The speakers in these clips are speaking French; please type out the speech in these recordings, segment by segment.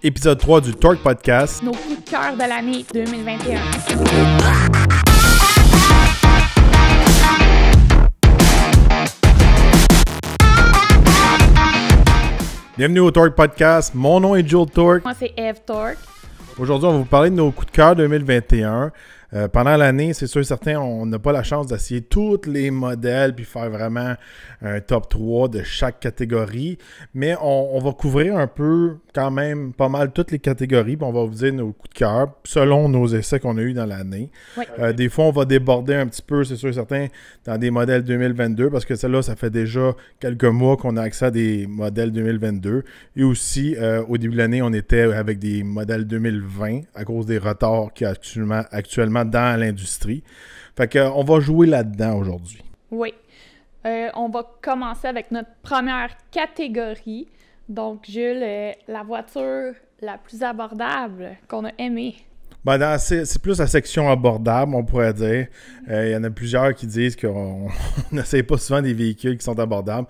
Épisode 3 du Torque Podcast. Nos coups de cœur de l'année 2021. Bienvenue au Torque Podcast. Mon nom est Joel Torque. Moi, c'est Eve Torque. Aujourd'hui, on va vous parler de nos coups de cœur 2021. Pendant l'année, c'est sûr et certain, on n'a pas la chance d'essayer tous les modèles puis faire vraiment un top 3 de chaque catégorie. Mais on va couvrir un peu, quand même, pas mal toutes les catégories. Puis on va vous dire nos coups de cœur selon nos essais qu'on a eu dans l'année. Oui. Des fois, on va déborder un petit peu, c'est sûr et certain, dans des modèles 2022 parce que celle-là, ça fait déjà quelques mois qu'on a accès à des modèles 2022. Et aussi, au début de l'année, on était avec des modèles 2020 à cause des retards qu'il y a actuellement dans l'industrie. Fait qu'on va jouer là-dedans aujourd'hui. Oui. On va commencer avec notre première catégorie. Donc, Jules, la voiture la plus abordable qu'on a aimée. Ben c'est plus la section abordable, on pourrait dire. Il y en a plusieurs qui disent qu'on n'essaye pas souvent des véhicules qui sont abordables.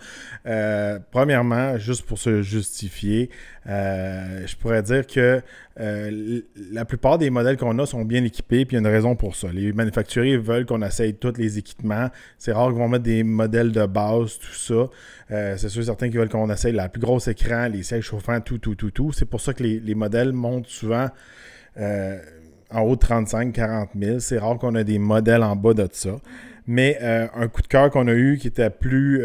Premièrement, juste pour se justifier, je pourrais dire que la plupart des modèles qu'on a sont bien équipés, puis il y a une raison pour ça. Les manufacturiers veulent qu'on essaye tous les équipements. C'est rare qu'ils vont mettre des modèles de base, tout ça. C'est sûr et certain qu'ils veulent qu'on essaye la plus grosse écran, les sièges chauffants, tout. C'est pour ça que les modèles montent souvent en haut de 35-40 000. C'est rare qu'on ait des modèles en bas de ça. Mais un coup de cœur qu'on a eu qui était plus,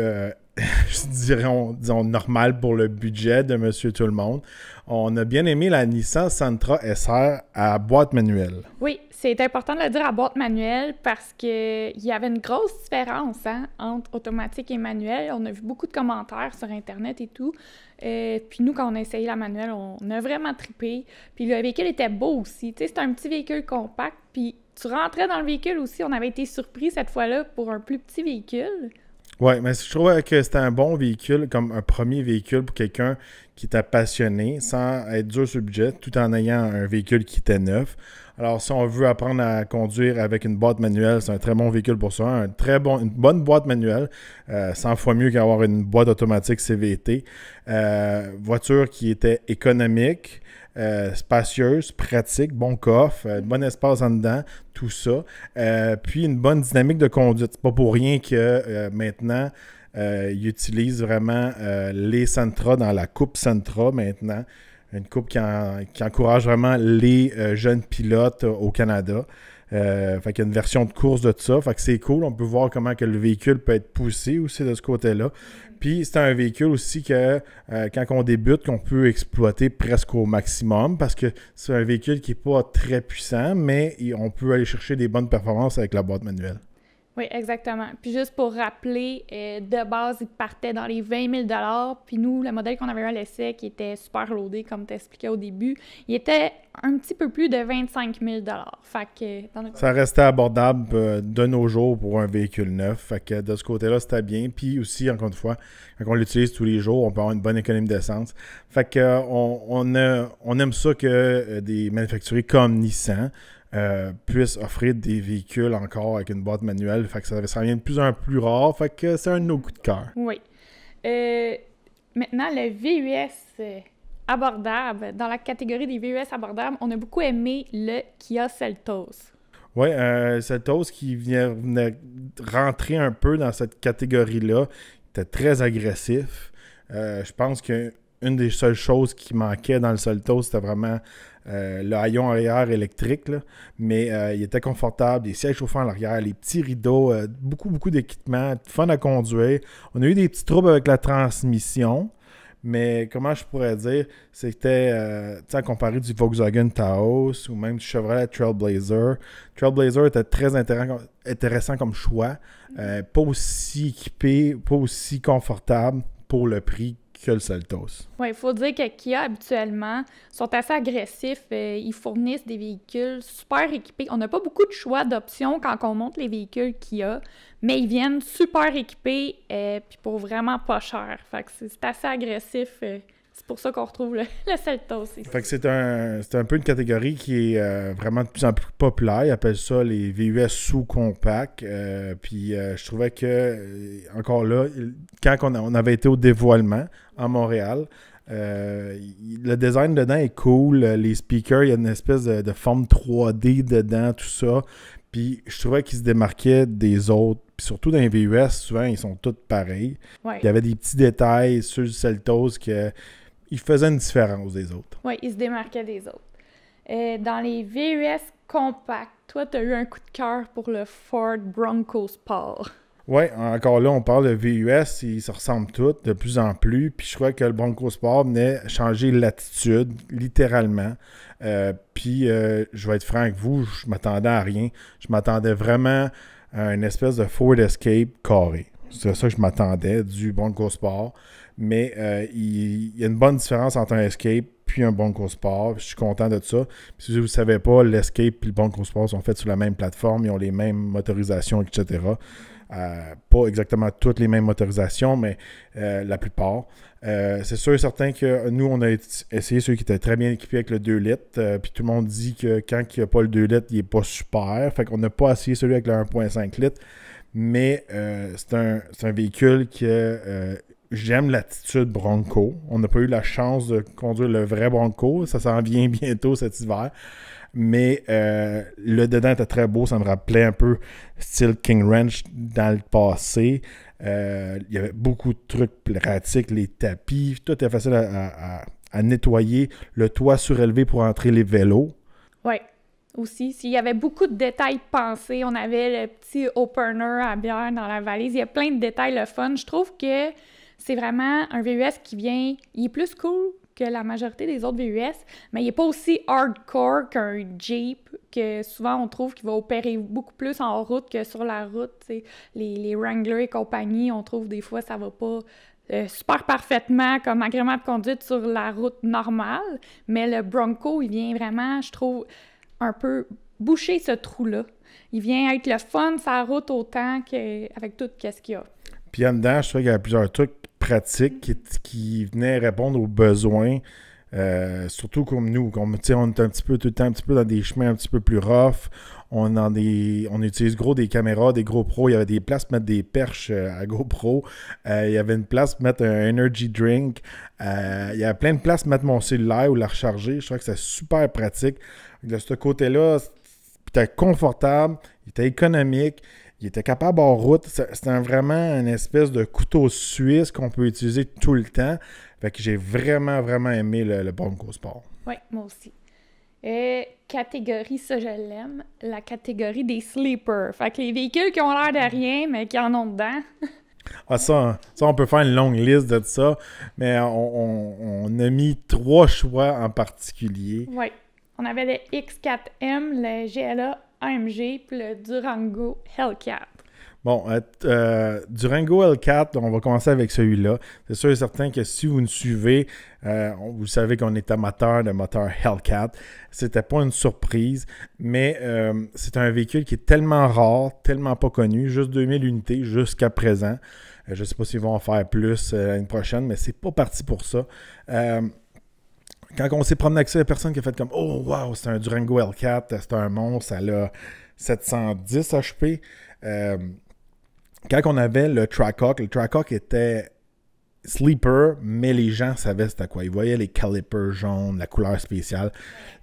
disons, normal pour le budget de Monsieur Tout-le-Monde. On a bien aimé la Nissan Sentra SR à boîte manuelle. Oui, c'est important de le dire à boîte manuelle parce qu'il y avait une grosse différence entre automatique et manuel. On a vu beaucoup de commentaires sur Internet et tout. Puis nous, quand on a essayé la manuelle, on a vraiment trippé. Puis le véhicule était beau aussi. Tu sais, c'est un petit véhicule compact. Puis tu rentrais dans le véhicule aussi. On avait été surpris cette fois-là pour un plus petit véhicule. Oui, mais je trouvais que c'était un bon véhicule, comme un premier véhicule pour quelqu'un qui était passionné, sans être dur sur le budget, tout en ayant un véhicule qui était neuf. Alors, si on veut apprendre à conduire avec une boîte manuelle, c'est un très bon véhicule pour ça. Une bonne boîte manuelle, 100 fois mieux qu'avoir une boîte automatique CVT. Voiture qui était économique, spacieuse, pratique, bon coffre, bon espace en dedans, tout ça. Puis une bonne dynamique de conduite. C'est pas pour rien que maintenant, ils utilisent vraiment les Sentra dans la coupe Sentra maintenant. Une coupe qui encourage vraiment les jeunes pilotes au Canada. Fait qu'il y a une version de course de ça. Fait que c'est cool. On peut voir comment que le véhicule peut être poussé aussi de ce côté-là. Puis c'est un véhicule aussi que quand on débute, qu'on peut exploiter presque au maximum parce que c'est un véhicule qui n'est pas très puissant, mais on peut aller chercher des bonnes performances avec la boîte manuelle. Oui, exactement. Puis juste pour rappeler, de base, il partait dans les 20 000 $. Puis nous, le modèle qu'on avait eu à l'essai, qui était super loadé, comme tu expliquais au début, il était un petit peu plus de 25 000 $. Fait que, ça restait abordable de nos jours pour un véhicule neuf. Fait que de ce côté-là, c'était bien. Puis aussi, encore une fois, quand on l'utilise tous les jours, on peut avoir une bonne économie d'essence. Fait que on aime ça que des manufacturiers comme Nissan puissent offrir des véhicules encore avec une boîte manuelle. Fait que ça devient de plus en plus rare. Fait que c'est un de nos coups de cœur. Oui. Maintenant, le VUS abordable. Dans la catégorie des VUS abordables, on a beaucoup aimé le Kia Seltos. Oui, Seltos qui venait rentrer un peu dans cette catégorie-là. Il était très agressif. Je pense qu'une des seules choses qui manquait dans le Seltos, c'était vraiment le haillon arrière électrique, là. Mais il était confortable, des sièges chauffants à l'arrière, les petits rideaux, beaucoup d'équipements, fun à conduire. On a eu des petits troubles avec la transmission, mais comment je pourrais dire, c'était, à comparer du Volkswagen Taos ou même du Chevrolet Trailblazer. Trailblazer était très intéressant comme choix, pas aussi équipé, pas aussi confortable pour le prix que le Seltos. Oui, il faut dire que Kia, habituellement, sont assez agressifs. Ils fournissent des véhicules super équipés. On n'a pas beaucoup de choix d'options quand on monte les véhicules Kia, mais ils viennent super équipés puis pour vraiment pas cher. Fait que c'est assez agressif. C'est pour ça qu'on retrouve le Seltos ici. Fait que c'est un peu une catégorie qui est vraiment de plus en plus populaire. Ils appellent ça les VUS sous-compacts. Puis je trouvais que, encore là, quand on avait été au dévoilement à Montréal, Le design dedans est cool. Les speakers, il y a une espèce de forme 3D dedans, tout ça. Puis je trouvais qu'ils se démarquaient des autres. Puis surtout dans les VUS, souvent, ils sont tous pareils. Ouais. Il y avait des petits détails sur le Seltos qui faisaient une différence des autres. Oui, ils se démarquaient des autres. Dans les VUS compacts, toi, tu as eu un coup de cœur pour le Ford Bronco Sport. Oui, encore là, on parle de VUS, ils se ressemblent tous de plus en plus. Puis je crois que le Bronco Sport venait changer l'attitude, littéralement. Puis je vais être franc avec vous, je m'attendais à rien. Je m'attendais vraiment à une espèce de Ford Escape carré. C'est ça que je m'attendais du Bronco Sport. Mais il y a une bonne différence entre un Escape puis un Bronco Sport. Je suis content de ça. Puis si vous ne savez pas, l'Escape et le Bronco Sport sont faits sur la même plateforme. Ils ont les mêmes motorisations, etc. Pas exactement toutes les mêmes motorisations, mais la plupart. C'est sûr et certain que nous, on a essayé ceux qui étaient très bien équipés avec le 2 litres. Puis tout le monde dit que quand il n'y a pas le 2 litres, il n'est pas super. Fait qu'on n'a pas essayé celui avec le 1.5 litres. Mais c'est un véhicule que j'aime l'attitude Bronco. On n'a pas eu la chance de conduire le vrai Bronco. Ça s'en vient bientôt cet hiver. Mais le dedans était très beau. Ça me rappelait un peu style King Ranch dans le passé. Il y avait beaucoup de trucs pratiques, les tapis. Tout est facile à nettoyer. Le toit surélevé pour entrer les vélos. Oui, aussi. S'il y avait beaucoup de détails pensés, on avait le petit opener à bière dans la valise. Il y a plein de détails, le fun. Je trouve que c'est vraiment un VUS qui vient... Il est plus cool que la majorité des autres VUS, mais il n'est pas aussi hardcore qu'un Jeep, que souvent on trouve qu'il va opérer beaucoup plus en route que sur la route. T'sais. Les Wrangler et compagnie, on trouve des fois ça va pas super parfaitement comme agrément de conduite sur la route normale, mais le Bronco, il vient vraiment, je trouve, un peu boucher ce trou-là. Il vient être le fun sur la route autant qu'avec tout ce qu'il y a. Puis en dedans, je trouve qu'il y a plusieurs trucs pratiques qui venaient répondre aux besoins, surtout comme nous. On est un petit peu tout le temps un petit peu dans des chemins un petit peu plus rough. On utilise gros des caméras, des GoPro. Il y avait des places pour mettre des perches à GoPro. Il y avait une place pour mettre un energy drink. Il y avait plein de places pour mettre mon cellulaire ou la recharger. Je trouvais que c'était super pratique. De ce côté-là, c'était confortable, il était économique. Il était capable en route. C'était vraiment une espèce de couteau suisse qu'on peut utiliser tout le temps. Fait que j'ai vraiment, vraiment aimé le Bronco Sport. Oui, moi aussi. Catégorie, ça je l'aime, la catégorie des sleepers. Fait que les véhicules qui ont l'air de rien, mais qui en ont dedans. Ça, on peut faire une longue liste de ça, mais on a mis 3 choix en particulier. Oui. On avait le X4M, le GLA AMG, puis le Durango Hellcat. Bon, Durango Hellcat, on va commencer avec celui-là. C'est sûr et certain que si vous nous suivez, vous savez qu'on est amateur de moteur Hellcat. C'était pas une surprise, mais c'est un véhicule qui est tellement rare, tellement pas connu, juste 2000 unités jusqu'à présent. Je ne sais pas s'ils vont en faire plus l'année prochaine, mais c'est pas parti pour ça. Quand on s'est promené avec ça, il y a personne qui a fait comme « Oh, wow, c'est un Durango Hellcat, c'est un monstre, ça a 710 HP. » Quand on avait le Trackhawk était sleeper, mais les gens savaient c'était quoi. Ils voyaient les calipers jaunes, la couleur spéciale.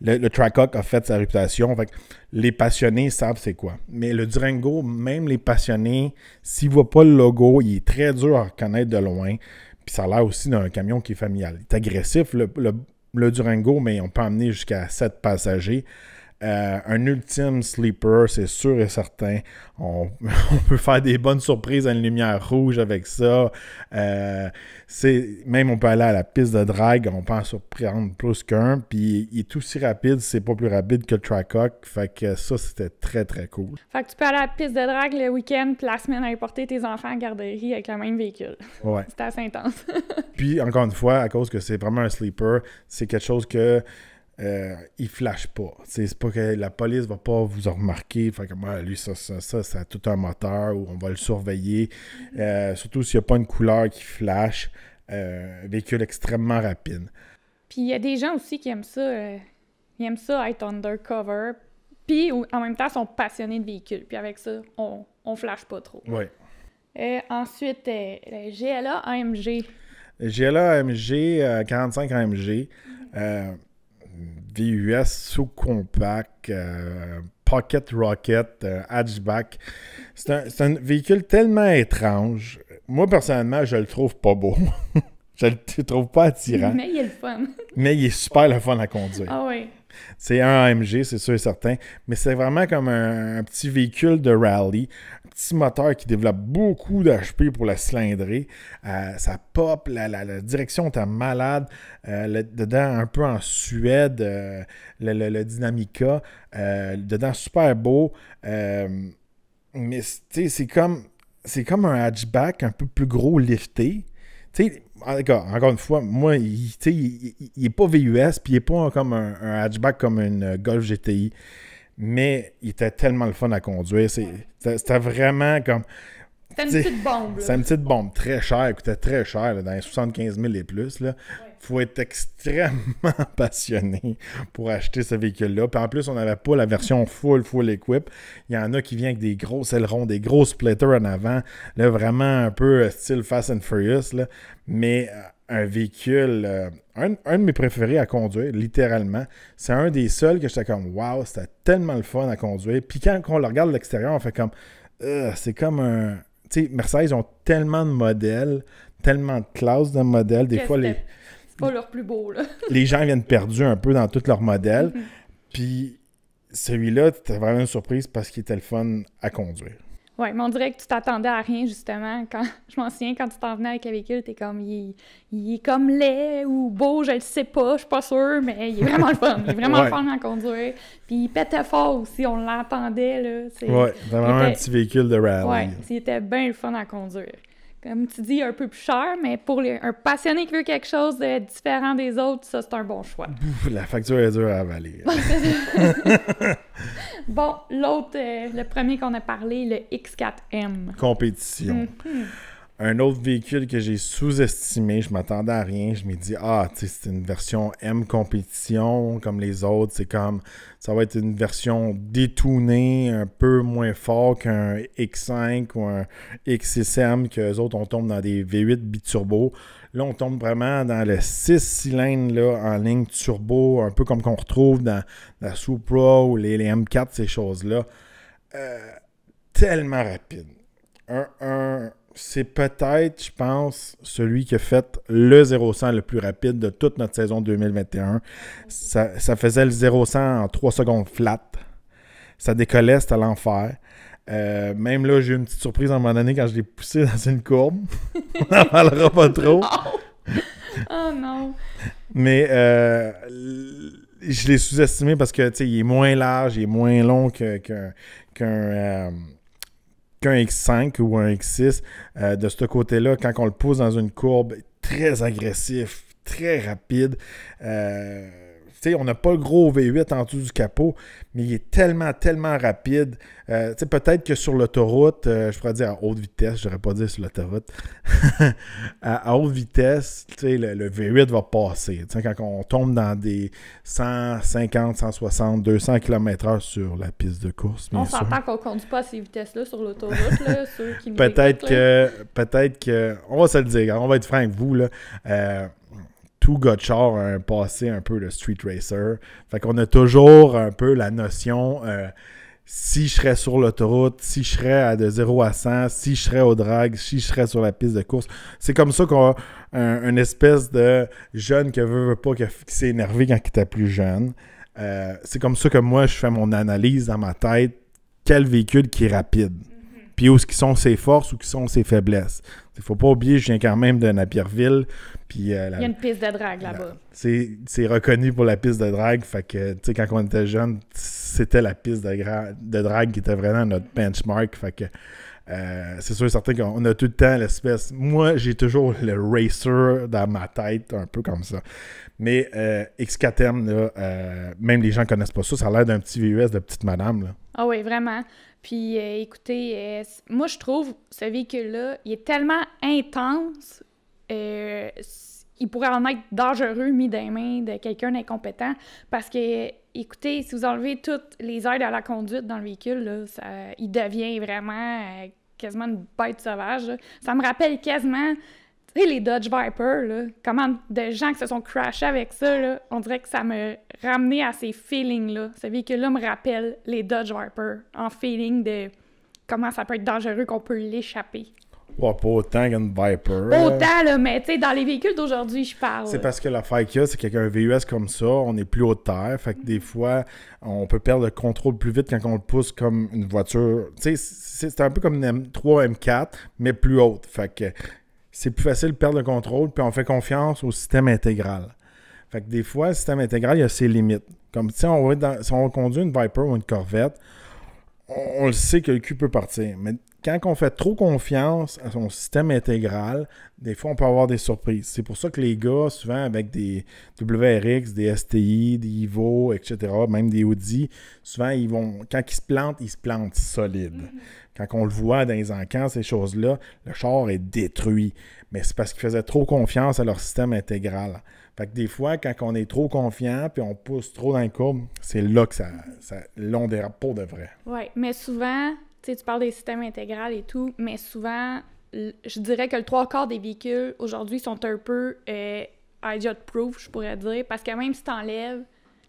Le Trackhawk a fait sa réputation. Fait que les passionnés savent c'est quoi. Mais le Durango, même les passionnés, s'ils ne voient pas le logo, il est très dur à reconnaître de loin. Puis ça a l'air aussi d'un camion qui est familial. Il est agressif, le Durango, mais on peut emmener jusqu'à 7 passagers. Un ultime sleeper, c'est sûr et certain. On peut faire des bonnes surprises à une lumière rouge avec ça. Même on peut aller à la piste de drag, on peut en surprendre plus qu'un. Puis il est aussi rapide, c'est pas plus rapide que le Trackhawk. Fait que ça, c'était très très cool. Fait que tu peux aller à la piste de drag le week-end, puis la semaine aller porter tes enfants à la garderie avec le même véhicule. Ouais. C'était assez intense. Puis encore une fois, à cause que c'est vraiment un sleeper, c'est quelque chose que il flash pas. C'est pas que la police va pas vous en remarquer. Fait que lui, ça a tout un moteur où on va le surveiller. Surtout s'il n'y a pas une couleur qui flash. Véhicule extrêmement rapide. Puis il y a des gens aussi qui aiment ça. Ils aiment ça être undercover. Puis en même temps, ils sont passionnés de véhicules. Puis avec ça, on flash pas trop. Oui. Ensuite, le GLA AMG. GLA AMG, 45 AMG, VUS sous-compact, Pocket Rocket, hatchback. C'est un véhicule tellement étrange. Moi, personnellement, je le trouve pas beau. Je le trouve pas attirant. Mais il est le fun. Mais il est super le fun à conduire. Ah oui. C'est un AMG, c'est sûr et certain. Mais c'est vraiment comme un petit véhicule de rallye. Un petit moteur qui développe beaucoup d'HP pour la cylindrée. Ça pop, la direction est malade. Dedans, un peu en Suède, le Dynamica. Dedans, super beau. Mais c'est comme un hatchback un peu plus gros lifté. Tu sais, encore une fois, moi, il n'est pas VUS, puis il n'est pas comme un hatchback comme une Golf GTI, mais il était tellement le fun à conduire. C'était vraiment comme... C'était une petite bombe. C'est une petite bombe très chère, elle coûtait très cher, là, dans les 75 000 et plus. Là. Faut être extrêmement passionné pour acheter ce véhicule-là. Puis en plus, on n'avait pas la version full equip. Il y en a qui viennent avec des gros ailerons, des gros splitters en avant. Là, vraiment un peu style Fast and Furious. Là. Mais un véhicule, un de mes préférés à conduire, littéralement. C'est un des seuls que j'étais comme, wow, c'était tellement le fun à conduire. Puis quand on le regarde de l'extérieur, on fait comme, c'est comme un... Tu sais, Mercedes ont tellement de modèles, tellement de classes de modèles. Des fois, c'est pas leur plus beau, là. Les gens viennent perdus un peu dans tous leurs modèles. Puis celui-là, c'était vraiment une surprise parce qu'il était le fun à conduire. Oui, mais on dirait que tu t'attendais à rien, justement. Je m'en souviens, quand tu t'en venais avec le véhicule, t'es comme, il est comme laid ou beau, je le sais pas, je suis pas sûre, mais il est vraiment le fun. Il est vraiment le fun à conduire. Puis il pétait fort aussi, on l'entendait, là. C'est vraiment un petit véhicule de rallye. Oui, il était bien le fun à conduire. Comme tu dis, un peu plus cher, mais pour un passionné qui veut quelque chose de différent des autres, ça, c'est un bon choix. La facture est dure à avaler. Bon, l'autre, le premier qu'on a parlé, le X4M. Compétition. Un autre véhicule que j'ai sous-estimé, je m'attendais à rien. Je me dis, tu sais, c'est une version M compétition comme les autres. C'est comme, ça va être une version détounée, un peu moins fort qu'un X5 ou un X6M, qu'eux autres, on tombe dans des V8 biturbo. Là, on tombe vraiment dans le 6 cylindres là, en ligne turbo, un peu comme qu'on retrouve dans la Supra ou les M4, ces choses-là. Tellement rapide. C'est peut-être, je pense, celui qui a fait le 0-100 le plus rapide de toute notre saison 2021. Ça faisait le 0-100 en 3 secondes flat. Ça décollait, c'était l'enfer. Même là, j'ai eu une petite surprise à un moment donné quand je l'ai poussé dans une courbe. On n'en parlera pas trop. Oh non! Mais je l'ai sous-estimé parce que, tu sais, il est moins large, il est moins long qu'un X5 ou un X6, de ce côté-là, quand on le pousse dans une courbe, très agressif, très rapide. On n'a pas le gros V8 en dessous du capot, mais il est tellement rapide. Peut-être que sur l'autoroute, je pourrais dire à haute vitesse, je n'aurais pas dit sur l'autoroute, à haute vitesse, le V8 va passer. Quand on tombe dans des 150, 160, 200 km/h sur la piste de course. On s'entend qu'on ne conduit pas à ces vitesses-là sur l'autoroute, là, ceux qui nous peut-être que, on va se le dire, on va être franc avec vous, là, tout gars de char a un passé un peu de street racer. Fait qu'on a toujours un peu la notion, si je serais sur l'autoroute, si je serais de 0 à 100, si je serais au drag, si je serais sur la piste de course. C'est comme ça qu'on a une espèce de jeune qui veut pas, qui s'est énervé quand il était plus jeune. C'est comme ça que moi, je fais mon analyse dans ma tête. Quel véhicule qui est rapide? Puis où sont ses forces, où sont ses faiblesses. Il ne faut pas oublier, je viens quand même de Napierville. Puis, il y a une piste de drague là-bas. C'est reconnu pour la piste de drague. Fait que, tu sais, quand on était jeune, c'était la piste de drague qui était vraiment notre benchmark. Fait que, c'est sûr et certain qu'on a tout le temps l'espèce... Moi, j'ai toujours le racer dans ma tête, un peu comme ça. Mais X4M, là, même les gens ne connaissent pas ça. Ça a l'air d'un petit VUS de petite madame, là. Ah oui, vraiment. Puis, écoutez, moi, je trouve ce véhicule-là, il est tellement intense, il pourrait en être dangereux mis dans les mains de quelqu'un d'incompétent, parce que, écoutez, si vous enlevez toutes les aides à la conduite dans le véhicule, là, il devient vraiment quasiment une bête sauvage, là. Ça me rappelle quasiment... sais, les Dodge Viper, là, comment de gens qui se sont crashés avec ça, là, on dirait que ça me ramenait à ces feelings-là. Ce véhicule-là me rappelle les Dodge Viper, en feeling de comment ça peut être dangereux, qu'on peut l'échapper. Ouais, pas autant qu'une Viper. Autant, là, mais tu sais, dans les véhicules d'aujourd'hui, je parle. C'est parce que l'affaire qu'il y a, c'est qu'un VUS comme ça, on est plus haut de terre. Fait que des fois, on peut perdre le contrôle plus vite quand on le pousse comme une voiture. Tu sais, c'est un peu comme une M3, M4, mais plus haute. Fait que c'est plus facile de perdre le contrôle, puis on fait confiance au système intégral. Fait que des fois, le système intégral, il y a ses limites. Comme si si on conduit une Viper ou une Corvette, on le sait que le cul peut partir. Mais quand on fait trop confiance à son système intégral, des fois, on peut avoir des surprises. C'est pour ça que les gars, souvent avec des WRX, des STI, des Evo, etc., même des Audi, souvent, quand ils se plantent solide. Quand on le voit dans les encans, ces choses-là, le char est détruit. Mais c'est parce qu'ils faisaient trop confiance à leur système intégral. Fait que des fois, quand on est trop confiant puis on pousse trop dans le courbe, c'est là que l'on dérape pour de vrai. Oui, mais souvent, tu sais, tu parles des systèmes intégrales et tout, mais souvent, je dirais que le 3/4 des véhicules aujourd'hui sont un peu idiot-proof, je pourrais dire, parce que même si tu enlèves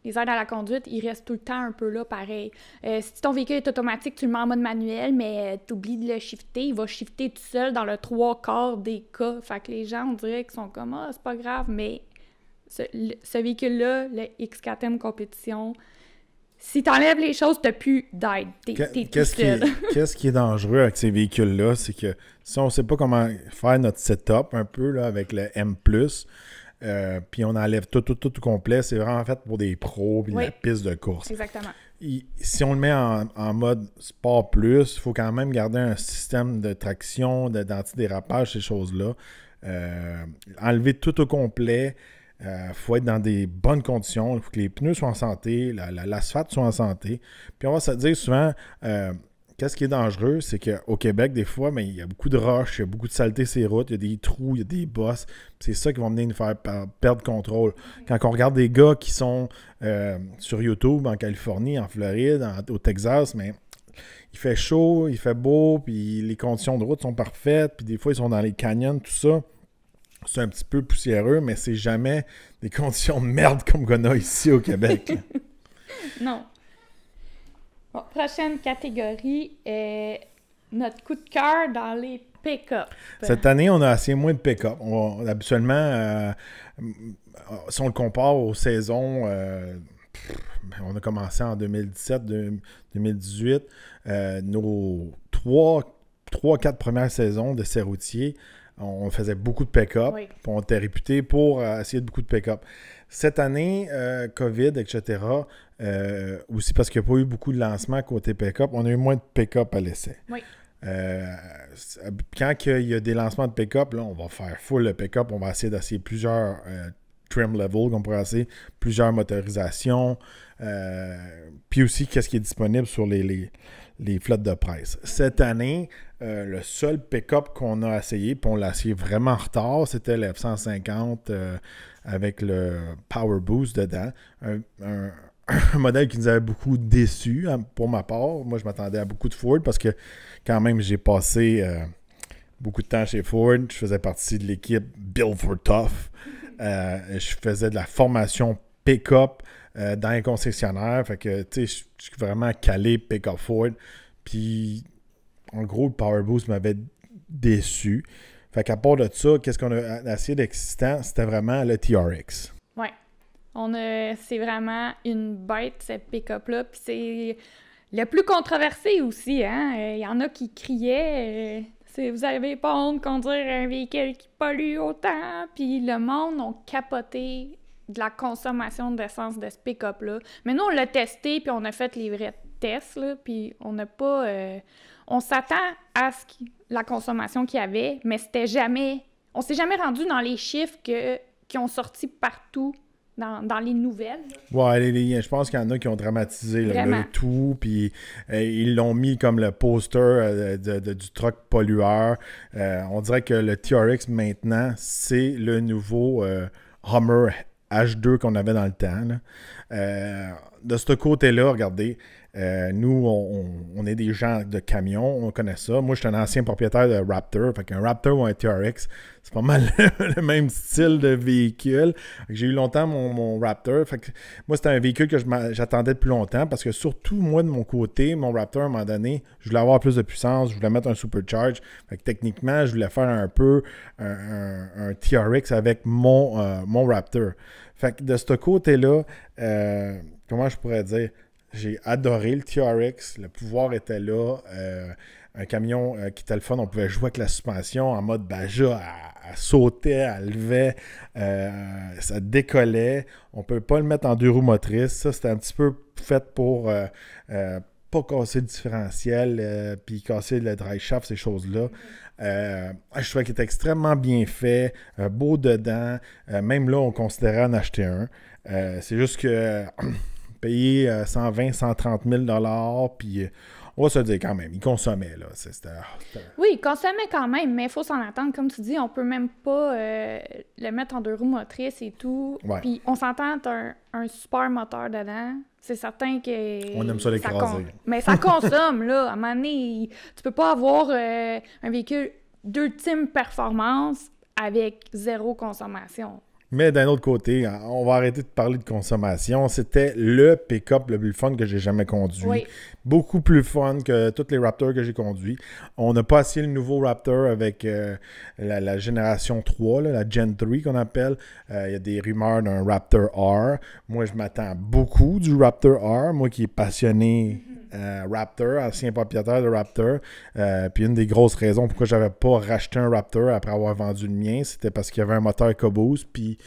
les aides à la conduite, ils restent tout le temps un peu là, pareil. Si ton véhicule est automatique, tu le mets en mode manuel, mais tu oublies de le shifter, il va shifter tout seul dans le 3/4 des cas. Fait que les gens, on dirait qu'ils sont comme « Ah, c'est pas grave », mais ce véhicule-là, le X4M Compétition, si t'enlèves les choses, t'as plus d'aide. T'es tout seul. Qu'est-ce qui est dangereux avec ces véhicules-là, c'est que si on sait pas comment faire notre setup un peu là, avec le M+, puis on enlève tout complet, c'est vraiment fait pour des pros puis la piste de course. Exactement. Si on le met en mode sport plus, il faut quand même garder un système de traction, d'antidérapage, ces choses-là. Enlever tout au complet. Faut être dans des bonnes conditions. Il faut que les pneus soient en santé, l'asphalte soit en santé. Puis on va se dire souvent, qu'est-ce qui est dangereux, c'est qu'au Québec, des fois, il y a beaucoup de roches, il y a beaucoup de saleté sur les routes, il y a des trous, il y a des bosses. C'est ça qui va venir nous faire perdre contrôle. Quand on regarde des gars qui sont sur YouTube, en Californie, en Floride, au Texas, mais il fait chaud, il fait beau, puis les conditions de route sont parfaites, puis des fois, ils sont dans les canyons, tout ça. C'est un petit peu poussiéreux, mais c'est jamais des conditions de merde comme qu'on a ici au Québec. Non. Bon, prochaine catégorie, notre coup de cœur dans les pick-up. Cette année, on a assez moins de pick-up. Habituellement, si on le compare aux saisons, on a commencé en 2017, 2018, nos 3-4 premières saisons de Serroutier, on faisait beaucoup de pick-up. Oui. On était réputé pour essayer de beaucoup de pick-up. Cette année, COVID, etc., aussi parce qu'il n'y a pas eu beaucoup de lancements côté pick-up, on a eu moins de pick-up à l'essai. Oui. Quand il y a des lancements de pick-up, là, on va faire full le pick-up. On va essayer plusieurs trim levels, qu'on pourrait essayer, plusieurs motorisations. Puis aussi, qu'est-ce qui est disponible sur les flottes de presse. Cette année, le seul pick-up qu'on a essayé, puis on l'a essayé vraiment en retard, c'était le F-150 avec le Power Boost dedans. Un modèle qui nous avait beaucoup déçus, pour ma part. Moi, je m'attendais à beaucoup de Ford parce que quand même, j'ai passé beaucoup de temps chez Ford. Je faisais partie de l'équipe Build for Tough. Je faisais de la formation pick-up dans les concessionnaires. Fait que, tu sais, je suis vraiment calé pick-up Ford. Puis, en gros, le Power Boost m'avait déçu. Fait qu'à part de ça, qu'est-ce qu'on a essayé d'excitant? C'était vraiment le TRX. Ouais. C'est vraiment une bête, cette pick-up-là. Puis c'est le plus controversé aussi, hein? Il y en a qui criaient... vous n'avez pas honte de conduire un véhicule qui pollue autant. Puis le monde a capoté de la consommation d'essence de ce pick-up-là. Mais nous, on l'a testé, puis on a fait les vrais tests, là, puis on n'a pas... on s'attend à la consommation qu'il y avait, mais c'était jamais... On s'est jamais rendu dans les chiffres qui ont sorti partout dans les nouvelles. Ouais, je pense qu'il y en a qui ont dramatisé le tout, puis ils l'ont mis comme le poster du truck pollueur. On dirait que le TRX, maintenant, c'est le nouveau Hummer H2 qu'on avait dans le temps. Là. De ce côté-là, regardez, Nous, on est des gens de camions, on connaît ça. Moi, je suis un ancien propriétaire de Raptor. Fait qu'un Raptor ou un TRX, c'est pas mal le même style de véhicule. J'ai eu longtemps mon Raptor. Fait que moi, c'était un véhicule que j'attendais depuis longtemps parce que surtout, moi, de mon côté, mon Raptor, à un moment donné, je voulais avoir plus de puissance, je voulais mettre un supercharge. Fait que techniquement, je voulais faire un peu un TRX avec mon Raptor. Fait que de ce côté-là, comment je pourrais dire, j'ai adoré le TRX, le pouvoir était là, un camion qui était le fun, on pouvait jouer avec la suspension en mode Baja, elle sautait, elle levait, ça décollait, on ne peut pas le mettre en 2 roues motrices, ça c'était un petit peu fait pour pas casser le différentiel, puis casser le drive shaft, ces choses-là. Je trouvais qu'il était extrêmement bien fait, beau dedans, même là on considérait en acheter un. C'est juste que payer 120 130 000 $, puis on va se le dire quand même, il consommait. Là. Oui, il consommait quand même, mais il faut s'en attendre. Comme tu dis, on peut même pas le mettre en 2 roues motrices et tout. Ouais. Puis on s'entend, t'as un super moteur dedans. C'est certain que... On aime ça l'écraser. Mais ça consomme, là. À un moment donné, tu peux pas avoir un véhicule d'ultime performance avec 0 consommation. Mais d'un autre côté, on va arrêter de parler de consommation. C'était le pick-up le plus fun que j'ai jamais conduit. Oui. Beaucoup plus fun que tous les Raptors que j'ai conduits. On n'a pas essayé le nouveau Raptor avec la génération 3, là, la Gen 3 qu'on appelle. Il y a des rumeurs d'un Raptor R. Moi, je m'attends beaucoup du Raptor R. Moi qui est passionné Raptor, ancien propriétaire de Raptor. Puis une des grosses raisons pourquoi j'avais pas racheté un Raptor après avoir vendu le mien, c'était parce qu'il y avait un moteur EcoBoost. Puis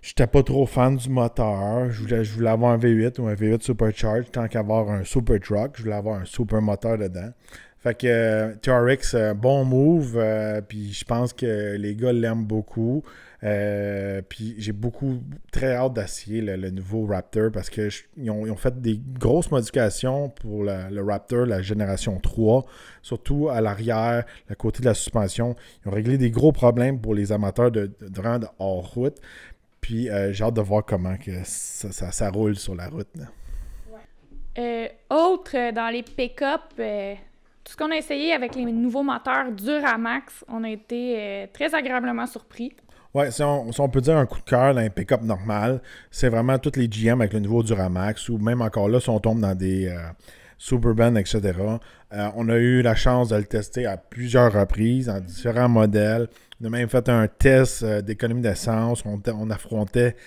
j'étais pas trop fan du moteur. Je voulais avoir un V8 ou un V8 Supercharged tant qu'avoir un Super Truck. Je voulais avoir un super moteur dedans. Fait que TRX, bon move. Puis je pense que les gars l'aiment beaucoup. Puis j'ai très hâte d'essayer le nouveau Raptor parce qu'ils ont fait des grosses modifications pour le Raptor, la génération 3, surtout à l'arrière, le côté de la suspension. Ils ont réglé des gros problèmes pour les amateurs de rendre hors route. Puis j'ai hâte de voir comment que ça roule sur la route. Autre, dans les pick-up, tout ce qu'on a essayé avec les nouveaux moteurs Duramax, on a été très agréablement surpris. Oui, si on peut dire un coup de cœur dans un pick-up normal, c'est vraiment tous les GM avec le nouveau Duramax, ou même encore là, si on tombe dans des Suburban, etc. On a eu la chance de le tester à plusieurs reprises, en différents modèles. On a même fait un test d'économie d'essence. On affrontait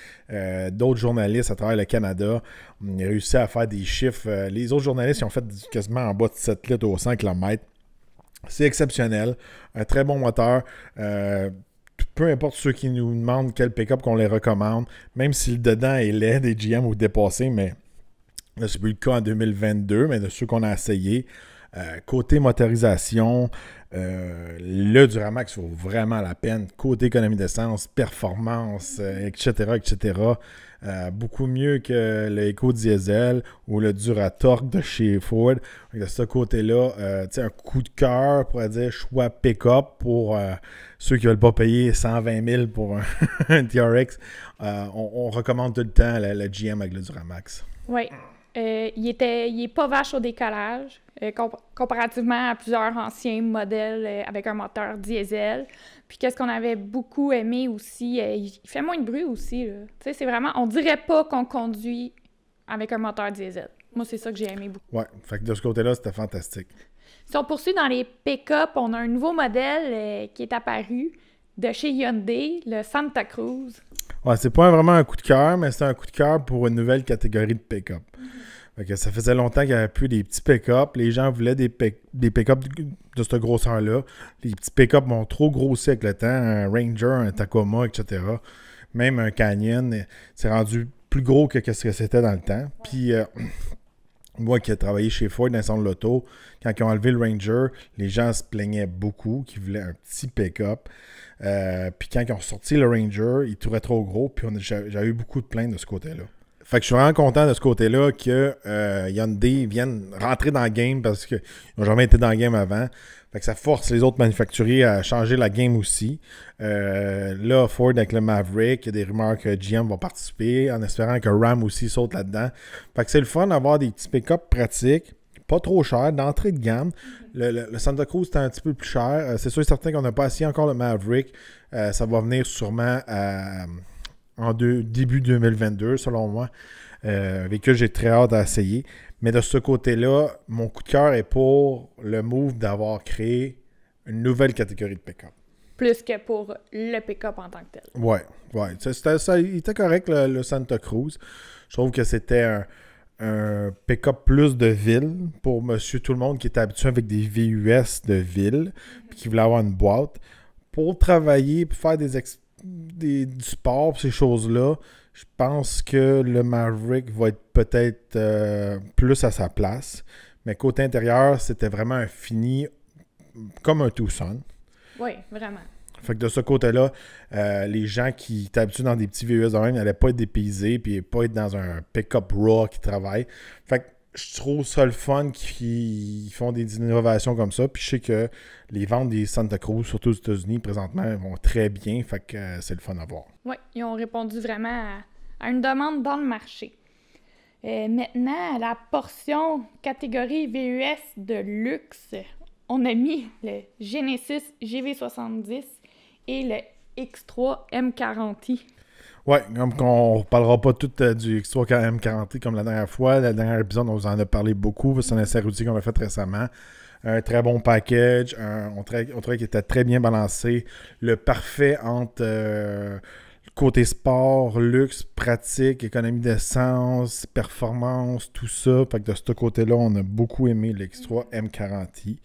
d'autres journalistes à travers le Canada. On a réussi à faire des chiffres. Les autres journalistes, ils ont fait quasiment en bas de 7 litres au 100 km. C'est exceptionnel. Un très bon moteur. Peu importe ceux qui nous demandent quel pick-up qu'on les recommande, même si le dedans est laid des GM ou dépassé, mais là, c'est plus le cas en 2022, mais de ceux qu'on a essayé. Côté motorisation, le Duramax vaut vraiment la peine. Côté économie d'essence, performance, etc., etc. Beaucoup mieux que le Eco-Diesel ou le Duratorque de chez Ford. De ce côté-là, un coup de cœur, on pourrait dire, choix pick-up pour ceux qui ne veulent pas payer 120 000 pour un TRX. On recommande tout le temps la GM avec le Duramax. Oui. Il est pas vache au décollage, comparativement à plusieurs anciens modèles avec un moteur diesel. Puis qu'est-ce qu'on avait beaucoup aimé aussi, il fait moins de bruit aussi. Tu sais, c'est vraiment, on dirait pas qu'on conduit avec un moteur diesel. Moi, c'est ça que j'ai aimé beaucoup. Ouais, fait que de ce côté-là, c'était fantastique. Si on poursuit dans les pick-up, on a un nouveau modèle qui est apparu de chez Hyundai, le Santa Cruz. Ouais, c'est pas vraiment un coup de cœur, mais c'est un coup de cœur pour une nouvelle catégorie de pick-up. Fait que ça faisait longtemps qu'il n'y avait plus des petits pick-up. Les gens voulaient des pick-up de cette grosseur-là. Les petits pick-up m'ont trop grossi avec le temps. Un Ranger, un Tacoma, etc. Même un Canyon, c'est rendu plus gros que ce que c'était dans le temps. Puis moi qui ai travaillé chez Ford dans le centre de l'auto, quand ils ont enlevé le Ranger, les gens se plaignaient beaucoup qu'ils voulaient un petit pick-up. Puis quand ils ont sorti le Ranger, il trouvait trop gros. Puis j'avais eu beaucoup de plaintes de ce côté-là. Fait que je suis vraiment content de ce côté-là que Hyundai vienne rentrer dans le game parce qu'ils n'ont jamais été dans le game avant. Fait que ça force les autres manufacturiers à changer la game aussi. Là, Ford avec le Maverick, il y a des rumeurs que GM va participer en espérant que Ram aussi saute là-dedans. Fait que c'est le fun d'avoir des petits pick-up pratiques, pas trop chers, d'entrée de gamme. Le Santa Cruz est un petit peu plus cher. C'est sûr et certain qu'on n'a pas essayé encore le Maverick. Ça va venir sûrement début 2022, selon moi. Véhicule, j'ai très hâte à essayer. Mais de ce côté-là, mon coup de cœur est pour le move d'avoir créé une nouvelle catégorie de pick-up. Plus que pour le pick-up en tant que tel. Ouais. Il était correct, le Santa Cruz. Je trouve que c'était un pick-up plus de ville pour monsieur tout le monde qui était habitué avec des VUS de ville puis qui voulait avoir une boîte. Pour travailler, pour faire du sport, ces choses-là, je pense que le Maverick va être peut-être plus à sa place. Mais côté intérieur, c'était vraiment un fini comme un Tucson. Oui, vraiment. Fait que de ce côté-là, les gens qui étaient habitués dans des petits VUS de même n'allaient pas être dépaysés puis pas être dans un pick-up raw qui travaille. Fait que je trouve ça le fun qu'ils font des innovations comme ça. Puis je sais que les ventes des Santa Cruz, surtout aux États-Unis, présentement, vont très bien. Fait que c'est le fun à voir. Oui, ils ont répondu vraiment à une demande dans le marché. Maintenant, la portion catégorie VUS de luxe, on a mis le Genesis GV70 et le X3 M40i. Ouais, comme qu'on ne reparlera pas tout du X3 M40i comme la dernière fois. La dernière épisode, on vous en a parlé beaucoup. C'est un essai routier qu'on a fait récemment. Un très bon package. On trouvait qu'il était très bien balancé. Le parfait entre côté sport, luxe, pratique, économie d'essence, performance, tout ça. Fait que de ce côté-là, on a beaucoup aimé le X3 M40i.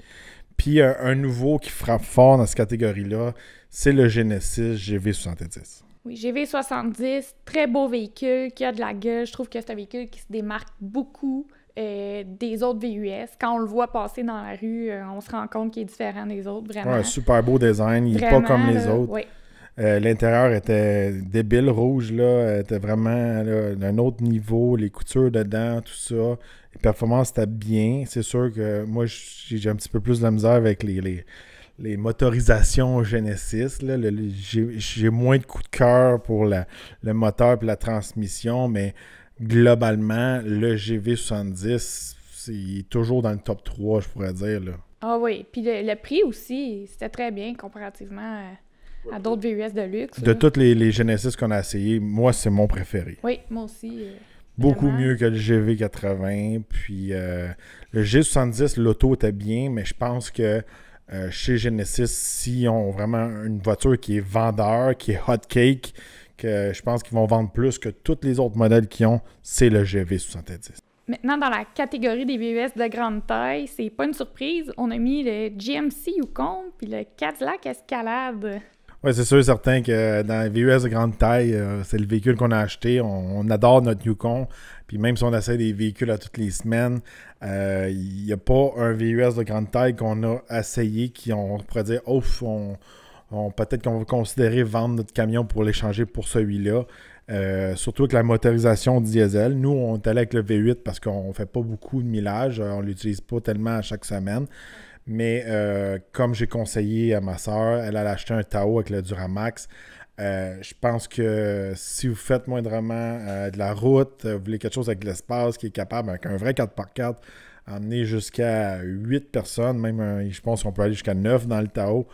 Puis un nouveau qui frappe fort dans cette catégorie-là, c'est le Genesis GV70. Oui, GV70, très beau véhicule, qui a de la gueule. Je trouve que c'est un véhicule qui se démarque beaucoup des autres VUS. Quand on le voit passer dans la rue, on se rend compte qu'il est différent des autres, vraiment. Ouais, un super beau design, il n'est pas comme les autres. Oui. L'intérieur était débile, rouge, là, était vraiment d'un autre niveau, les coutures dedans, tout ça. Les performances étaient bien. C'est sûr que moi, j'ai un petit peu plus de la misère avec les motorisations Genesis. Là. J'ai moins de coups de cœur pour le moteur et la transmission, mais globalement, le GV70, c'est toujours dans le top 3, je pourrais dire. Là. Ah oui, puis le prix aussi, c'était très bien comparativement à d'autres VUS de luxe. De toutes les Genesis qu'on a essayé, moi, c'est mon préféré. Oui, moi aussi. Beaucoup vraiment mieux que le GV80. Puis le G70, l'auto était bien, mais je pense que chez Genesis, s'ils ont vraiment une voiture qui est vendeur, qui est hot cake, que je pense qu'ils vont vendre plus que tous les autres modèles qu'ils ont, c'est le GV70. Maintenant, dans la catégorie des VUS de grande taille, c'est pas une surprise, on a mis le GMC Yukon puis le Cadillac Escalade. Oui, c'est sûr et certain que dans les VUS de grande taille, c'est le véhicule qu'on a acheté. On adore notre Yukon. Puis même si on essaie des véhicules à toutes les semaines, il n'y a pas un VUS de grande taille qu'on a essayé on pourrait dire, peut-être qu'on va considérer vendre notre camion pour l'échanger pour celui-là. Surtout avec la motorisation diesel. Nous, on est allé avec le V8 parce qu'on ne fait pas beaucoup de millage. On ne l'utilise pas tellement à chaque semaine. Mais comme j'ai conseillé à ma soeur, elle a acheté un Tahoe avec le Duramax. Je pense que si vous faites moindrement de la route, vous voulez quelque chose avec l'espace qui est capable, avec un vrai 4x4, emmener jusqu'à 8 personnes, même je pense qu'on peut aller jusqu'à 9 dans le Tahoe.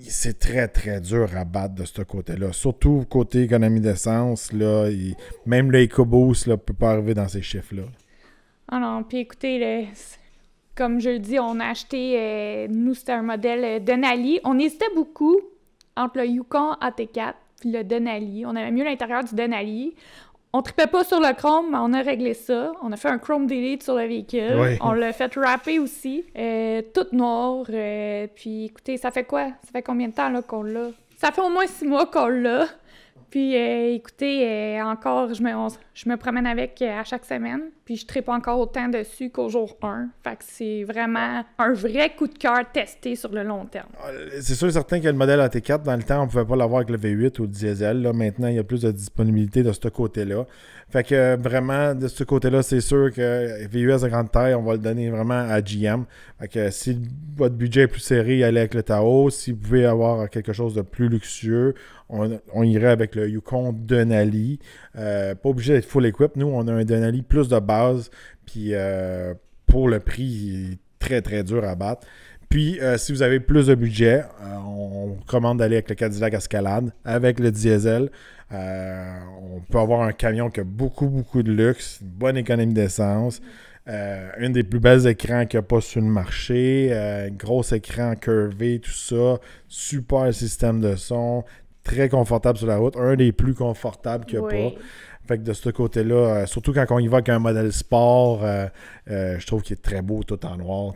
C'est très, très dur à battre de ce côté-là. Surtout côté économie d'essence, là, même le EcoBoost ne peut pas arriver dans ces chiffres-là. Ah non, puis écoutez, comme je le dis, on a acheté, nous, c'était un modèle Denali. On hésitait beaucoup entre le Yukon AT4 puis le Denali. On aimait mieux l'intérieur du Denali. On tripait pas sur le chrome, mais on a réglé ça. On a fait un chrome delete sur le véhicule. Oui. On l'a fait wrapper aussi. Tout noir. Puis écoutez, ça fait quoi? Ça fait combien de temps là, qu'on l'a? Ça fait au moins 6 mois qu'on l'a. Puis, écoutez, encore, je me promène avec à chaque semaine, puis je tripe encore autant dessus qu'au jour 1. Fait que c'est vraiment un vrai coup de cœur testé sur le long terme. C'est sûr et certain que le modèle AT4, dans le temps, on ne pouvait pas l'avoir avec le V8 ou le diesel. Là, maintenant, il y a plus de disponibilité de ce côté-là. Fait que vraiment, de ce côté-là, c'est sûr que VUS de grande taille, on va le donner vraiment à GM. Fait que si votre budget est plus serré, allez avec le Tahoe. Si vous pouvez avoir quelque chose de plus luxueux, on irait avec le Yukon Denali. Pas obligé d'être full equip. Nous, on a un Denali plus de base. Puis pour le prix, il est très, très dur à battre. Puis, si vous avez plus de budget, on recommande d'aller avec le Cadillac Escalade, avec le diesel. On peut avoir un camion qui a beaucoup, beaucoup de luxe, une bonne économie d'essence, une des plus belles écrans qu'il n'y a pas sur le marché, gros écran curvé, tout ça, super système de son, très confortable sur la route, un des plus confortables qu'il n'y a pas. Fait que de ce côté-là, surtout quand on y va avec un modèle sport, je trouve qu'il est très beau tout en noir.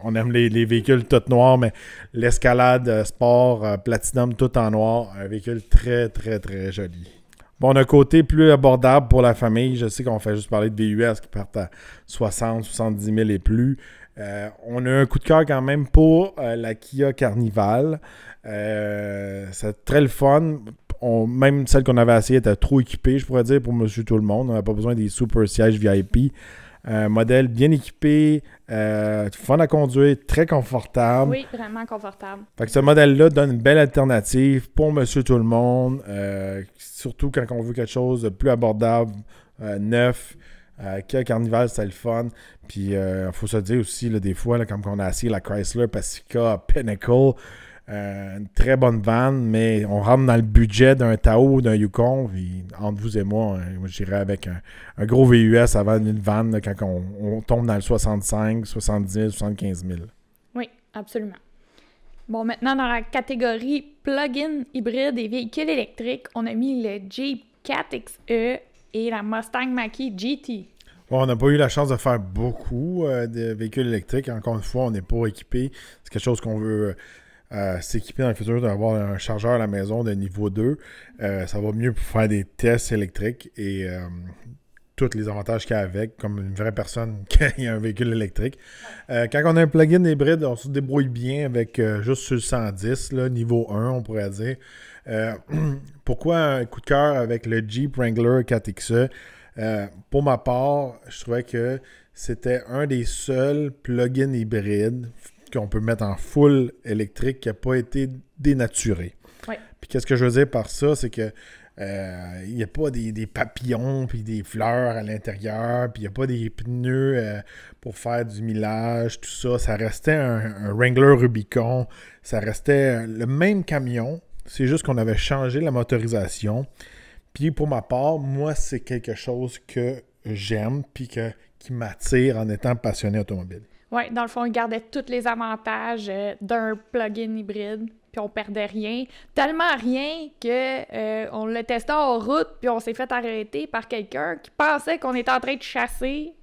On aime les véhicules tout noirs, mais l'Escalade sport Platinum tout en noir, un véhicule très, très, très joli. Bon, on a un côté plus abordable pour la famille. Je sais qu'on fait juste parler de VUS qui partent à 60, 70 000 et plus. On a un coup de cœur quand même pour la Kia Carnival. C'est très le fun. Même celle qu'on avait essayée était trop équipée, je pourrais dire, pour monsieur tout le monde. On n'a pas besoin des super sièges VIP. Modèle bien équipé, fun à conduire, très confortable. Oui, vraiment confortable. Fait que ce modèle-là donne une belle alternative pour monsieur tout le monde, surtout quand on veut quelque chose de plus abordable, neuf. Kia Carnival, c'est le fun. Puis, il faut se dire aussi, là, des fois, là, comme on a essayé la Chrysler Pacifica Pinnacle, une très bonne vanne, mais on rentre dans le budget d'un Tahoe, d'un Yukon. Puis, entre vous et moi, j'irais avec un gros VUS avant une vanne là, quand on tombe dans le 65, 70, 75 000. Oui, absolument. Bon, maintenant, dans la catégorie plug-in hybride et véhicules électriques, on a mis le Jeep 4XE et la Mustang Mach-E GT. Bon, on n'a pas eu la chance de faire beaucoup de véhicules électriques. Encore une fois, on n'est pas équipé. C'est quelque chose qu'on veut s'équiper dans le futur, d'avoir un chargeur à la maison de niveau 2. Ça va mieux pour faire des tests électriques et tous les avantages qu'il y a avec, comme une vraie personne qui a un véhicule électrique. Quand on a un plug-in hybride, on se débrouille bien avec juste sur le 110, là, niveau 1, on pourrait dire. Pourquoi un coup de cœur avec le Jeep Wrangler 4XE? Pour ma part, je trouvais que c'était un des seuls plug-in hybrides qu'on peut mettre en full électrique qui n'a pas été dénaturé. Ouais. Puis qu'est-ce que je veux dire par ça? C'est que il n'y a pas des papillons puis des fleurs à l'intérieur, puis il n'y a pas des pneus pour faire du millage, tout ça. Ça restait un Wrangler Rubicon. Ça restait le même camion. C'est juste qu'on avait changé la motorisation. Puis pour ma part, moi, c'est quelque chose que j'aime puis qui m'attire en étant passionné automobile. Oui, dans le fond, il gardait tous les avantages d'un plug-in hybride, puis on perdait rien. Tellement rien que on l'a testé en route, puis on s'est fait arrêter par quelqu'un qui pensait qu'on était en train de chasser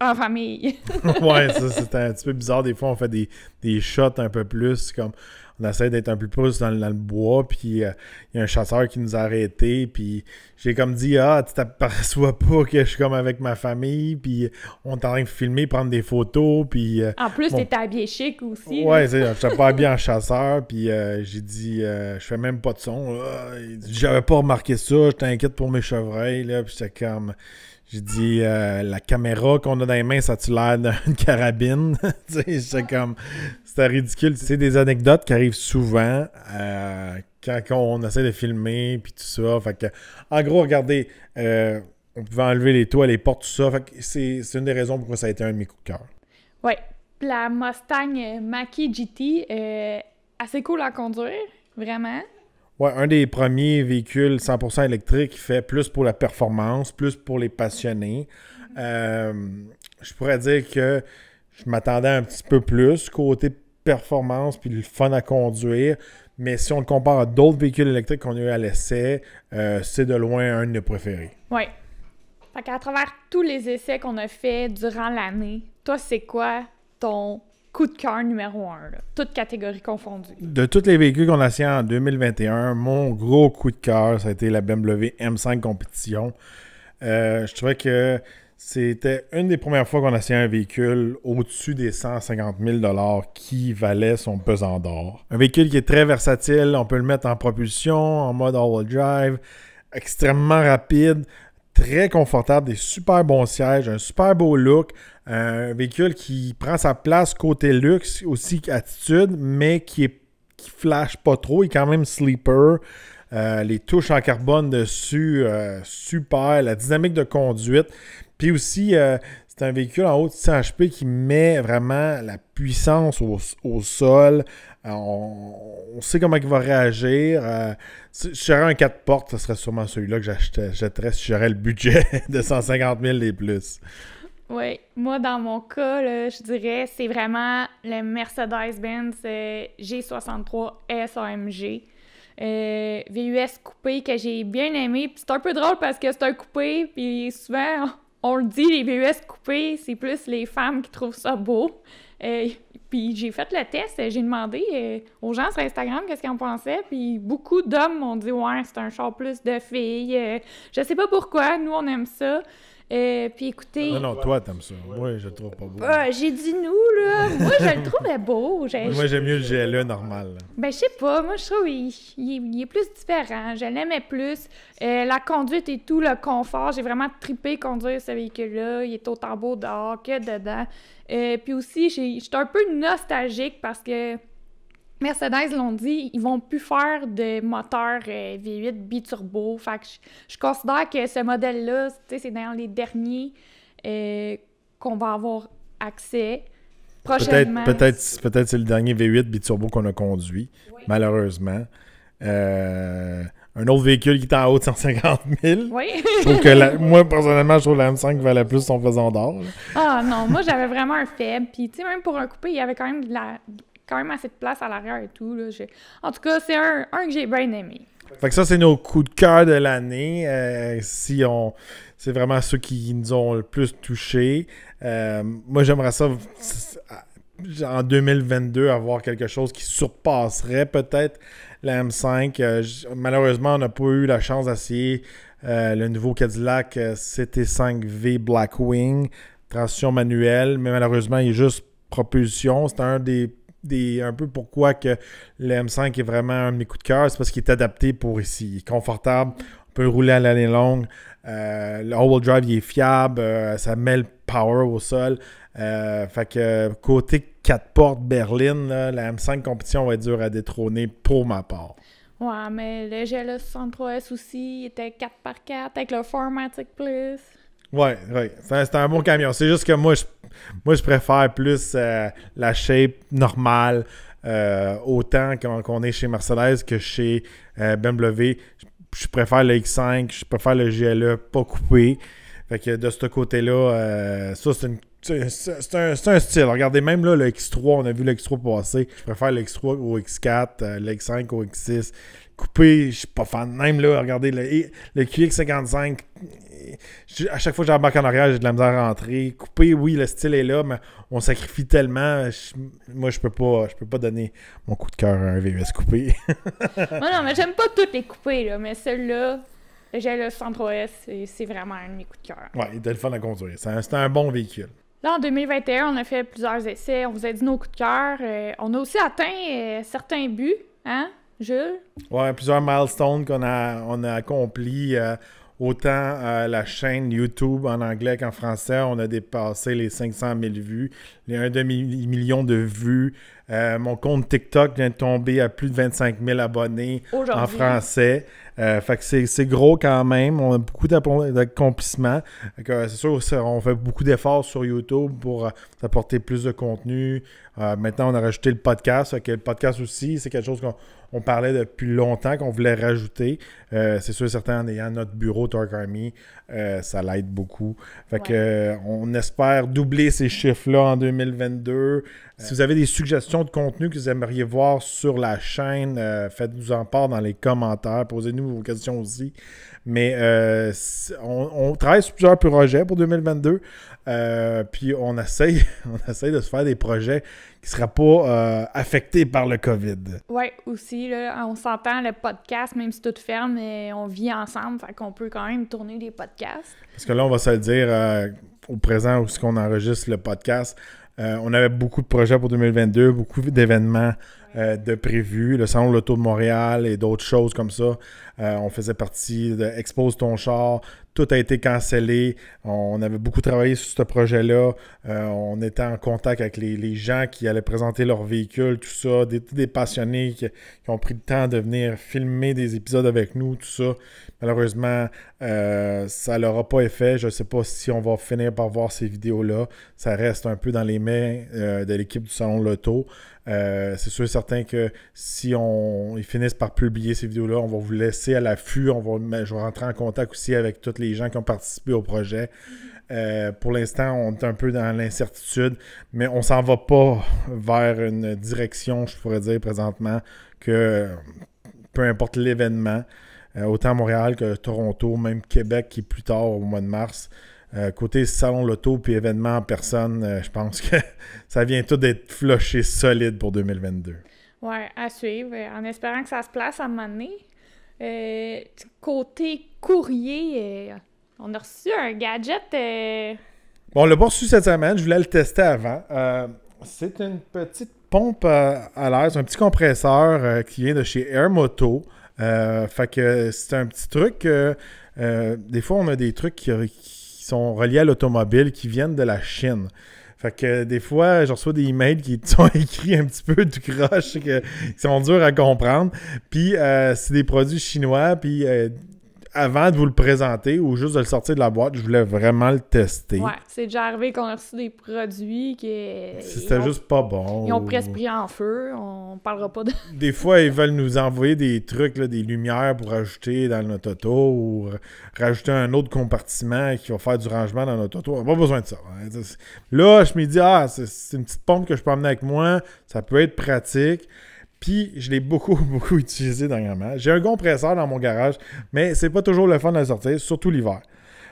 en famille. Ouais, ça, c'était un petit peu bizarre. Des fois, on fait des shots un peu plus, comme on essaie d'être un peu plus dans le bois, puis il y a un chasseur qui nous a arrêtés, puis j'ai comme dit, tu t'aperçois pas que je suis comme avec ma famille, puis on est en train de filmer, prendre des photos, puis... en plus, t'étais habillé chic aussi. Ouais, je n'étais pas habillé en chasseur, puis j'ai dit, je fais même pas de son, j'avais pas remarqué ça, je t'inquiète pour mes chevreuils, là, puis j'étais comme... J'ai dit, la caméra qu'on a dans les mains, ça a-tu l'air d'une carabine? C'était comme... C'était ridicule. C'est des anecdotes qui arrivent souvent quand on essaie de filmer, puis tout ça. Fait que, en gros, regardez, on pouvait enlever les toits, les portes, tout ça. Fait que c'est une des raisons pourquoi ça a été un de mes coups de cœur. Oui. La Mustang Mach-E GT, assez cool à conduire, vraiment. Ouais, un des premiers véhicules 100% électriques qui fait plus pour la performance, plus pour les passionnés. Je pourrais dire que je m'attendais un petit peu plus côté performance puis le fun à conduire. Mais si on le compare à d'autres véhicules électriques qu'on a eu à l'essai, c'est de loin un de nos préférés. Oui. Fait qu'à travers tous les essais qu'on a fait durant l'année, toi, c'est quoi ton coup de cœur numéro 1, là, toutes catégories confondues. De tous les véhicules qu'on a essayés en 2021, mon gros coup de cœur, ça a été la BMW M5 Compétition. Je trouvais que c'était une des premières fois qu'on a essayé un véhicule au-dessus des 150 000 $ qui valait son pesant d'or. Un véhicule qui est très versatile, on peut le mettre en propulsion, en mode all-wheel drive, extrêmement rapide, très confortable, des super bons sièges, un super beau look, un véhicule qui prend sa place côté luxe, aussi attitude, mais qui flash pas trop, il est quand même sleeper. Les touches en carbone dessus, super, la dynamique de conduite. Puis aussi, c'est un véhicule en haut de 100 HP qui met vraiment la puissance au sol. On sait comment il va réagir. Si j'aurais un 4 portes, ce serait sûrement celui-là que j'achèterais si j'aurais le budget de 150 000 et plus. Oui, moi, dans mon cas, là, je dirais c'est vraiment le Mercedes-Benz G63 SAMG. VUS coupé que j'ai bien aimé. Puis c'est un peu drôle parce que c'est un coupé, puis souvent, on le dit, les VUS coupés, c'est plus les femmes qui trouvent ça beau. Puis j'ai fait le test, j'ai demandé aux gens sur Instagram qu'est-ce qu'ils en pensaient, puis beaucoup d'hommes m'ont dit « Ouais, c'est un char plus de filles. Je sais pas pourquoi, nous, on aime ça. Puis écoutez... Non, toi, t'aimes ça. Moi, je le trouve pas beau. J'ai dit nous, là. Moi, je le trouvais beau. Moi, j'aime mieux le GLE normal. Là. Ben, je sais pas. Moi, je trouve qu'il est plus différent. Je l'aimais plus. La conduite et tout, le confort. J'ai vraiment trippé conduire ce véhicule-là. Il est autant beau dehors que dedans. Puis aussi, j'étais un peu nostalgique parce que Mercedes l'ont dit, ils vont plus faire de moteur V8 biturbo. Fait que je considère que ce modèle-là, c'est dans les derniers qu'on va avoir accès prochainement. Peut-être c'est le dernier V8 biturbo qu'on a conduit, oui. Malheureusement. Un autre véhicule qui est en haut de 150 000. Oui. Je trouve que moi, personnellement, je trouve que la M5 valait plus son pesant d'or. Ah non, moi, j'avais vraiment un faible. Puis, tu sais, même pour un coupé, il y avait quand même assez de place à l'arrière et tout. Là. En tout cas, c'est un que j'ai bien aimé. Fait que ça, c'est nos coups de cœur de l'année. C'est vraiment ceux qui nous ont le plus touchés. Moi, j'aimerais ça, en 2022, avoir quelque chose qui surpasserait peut-être la M5. Malheureusement, on n'a pas eu la chance d'essayer le nouveau Cadillac CT5V Blackwing, transition manuelle, mais malheureusement, il est juste propulsion. C'est un peu pourquoi que le M5 est vraiment un de mes coups de cœur, c'est parce qu'il est adapté pour ici. Il est confortable, on peut rouler à l'année longue. Le all-wheel drive, il est fiable, ça met le power au sol. Fait que côté 4 portes berline, là, la M5 compétition va être dure à détrôner pour ma part. Ouais, mais le GLE 63S aussi était 4x4 avec le 4MATIC Plus. Ouais. C'est un bon camion. C'est juste que moi, je préfère plus la shape normale, autant qu'on est chez Mercedes que chez BMW. Je préfère le X5, je préfère le GLE pas coupé. Fait que de ce côté-là, ça, c'est un style. Regardez, même là, le X3, on a vu le X3 passer. Je préfère le X3 au X4, le X5 au X6. Coupé, je suis pas fan. Même là, regardez, le QX55, à chaque fois que j'embarque en arrière, j'ai de la misère à rentrer. Coupé, oui, le style est là, mais on sacrifie tellement. Moi, je peux pas donner mon coup de cœur à un VUS coupé. Non, mais j'aime pas tous les coupés, là, mais celui-là, j'ai le 103S, c'est vraiment un de mes coups de cœur. Ouais, il était le fun à conduire. C'est un bon véhicule. Là, en 2021, on a fait plusieurs essais. On vous a dit nos coups de cœur. On a aussi atteint certains buts, hein, Jules? Ouais, plusieurs milestones qu'on a accomplis. Autant la chaîne YouTube en anglais qu'en français, on a dépassé les 500 000 vues, les 1 demi-million de vues. Mon compte TikTok vient de tomber à plus de 25 000 abonnés en français. Fait que c'est gros quand même. On a beaucoup d'accomplissements. C'est sûr, on fait beaucoup d'efforts sur YouTube pour apporter plus de contenu. Maintenant, on a rajouté le podcast. Fait que le podcast aussi, c'est quelque chose qu'on parlait depuis longtemps, qu'on voulait rajouter. C'est sûr et certain, en ayant notre bureau Torque Army, ça l'aide beaucoup. Fait que on espère doubler ces chiffres-là en 2022. Si vous avez des suggestions de contenu que vous aimeriez voir sur la chaîne, faites-nous en part dans les commentaires. Posez-nous vos questions aussi. Mais on travaille sur plusieurs projets pour 2022. Puis on essaye de se faire des projets qui ne seraient pas affectés par le COVID. Oui, aussi, là, on s'entend, le podcast, même si tout ferme, on vit ensemble, fait qu'on peut quand même tourner des podcasts. Parce que là, on va se le dire, au présent où on enregistre le podcast, on avait beaucoup de projets pour 2022, beaucoup d'événements de prévus, le Salon de l'Auto de Montréal et d'autres choses comme ça. On faisait partie de Expose ton char. Tout a été cancellé. On avait beaucoup travaillé sur ce projet-là. On était en contact avec les gens qui allaient présenter leurs véhicules, tout ça. Des passionnés qui ont pris le temps de venir filmer des épisodes avec nous, tout ça. Malheureusement, ça n'aura pas effet. Je ne sais pas si on va finir par voir ces vidéos-là. Ça reste un peu dans les mains de l'équipe du Salon de l'Auto. C'est sûr et certain que si ils finissent par publier ces vidéos-là, on va vous laisser à l'affût. Je vais rentrer en contact aussi avec tous les gens qui ont participé au projet. Pour l'instant, on est un peu dans l'incertitude, mais on s'en va pas vers une direction, je pourrais dire présentement, que peu importe l'événement, autant à Montréal que Toronto, même Québec qui est plus tard au mois de mars. Côté salon l'auto puis événements en personne, je pense que ça vient tout d'être flushé solide pour 2022. Oui, à suivre, en espérant que ça se place à un moment donné. Côté courrier, on a reçu un gadget. Bon, on l'a pas reçu cette semaine, je voulais le tester avant. C'est une petite pompe à l'air, c'est un petit compresseur qui vient de chez Air Moto. Fait que c'est un petit truc. Des fois, on a des trucs qui sont reliés à l'automobile qui viennent de la Chine. Fait que des fois, je reçois des emails qui sont écrits un petit peu du croche, qui sont durs à comprendre. Puis, c'est des produits chinois. Puis, avant de vous le présenter ou juste de le sortir de la boîte, je voulais vraiment le tester. Ouais, c'est déjà arrivé qu'on a reçu des produits qui... C'était juste pas bon. Ils ont presque pris en feu. On parlera pas de... Des fois, ils veulent nous envoyer des trucs, là, des lumières pour rajouter dans notre auto ou rajouter un autre compartiment qui va faire du rangement dans notre auto. On n'a pas besoin de ça. Hein. Là, je me dis, c'est une petite pompe que je peux emmener avec moi. Ça peut être pratique. Puis, je l'ai beaucoup, beaucoup utilisé dernièrement. J'ai un compresseur dans mon garage, mais c'est pas toujours le fun de le sortir, surtout l'hiver.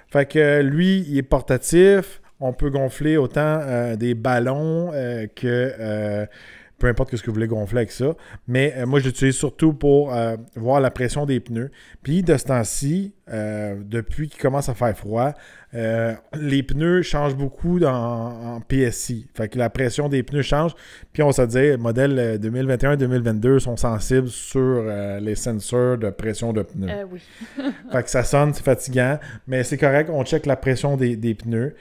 Fait que lui, il est portatif. On peut gonfler autant des ballons que... peu importe ce que vous voulez gonfler avec ça. Mais moi, je l'utilise surtout pour voir la pression des pneus. Puis, de ce temps-ci, depuis qu'il commence à faire froid, les pneus changent beaucoup en PSI. Fait que la pression des pneus change. Puis, on se dit, modèle 2021-2022 sont sensibles sur les sensors de pression de pneus. Oui. Fait que ça sonne, c'est fatigant. Mais c'est correct, on check la pression des pneus.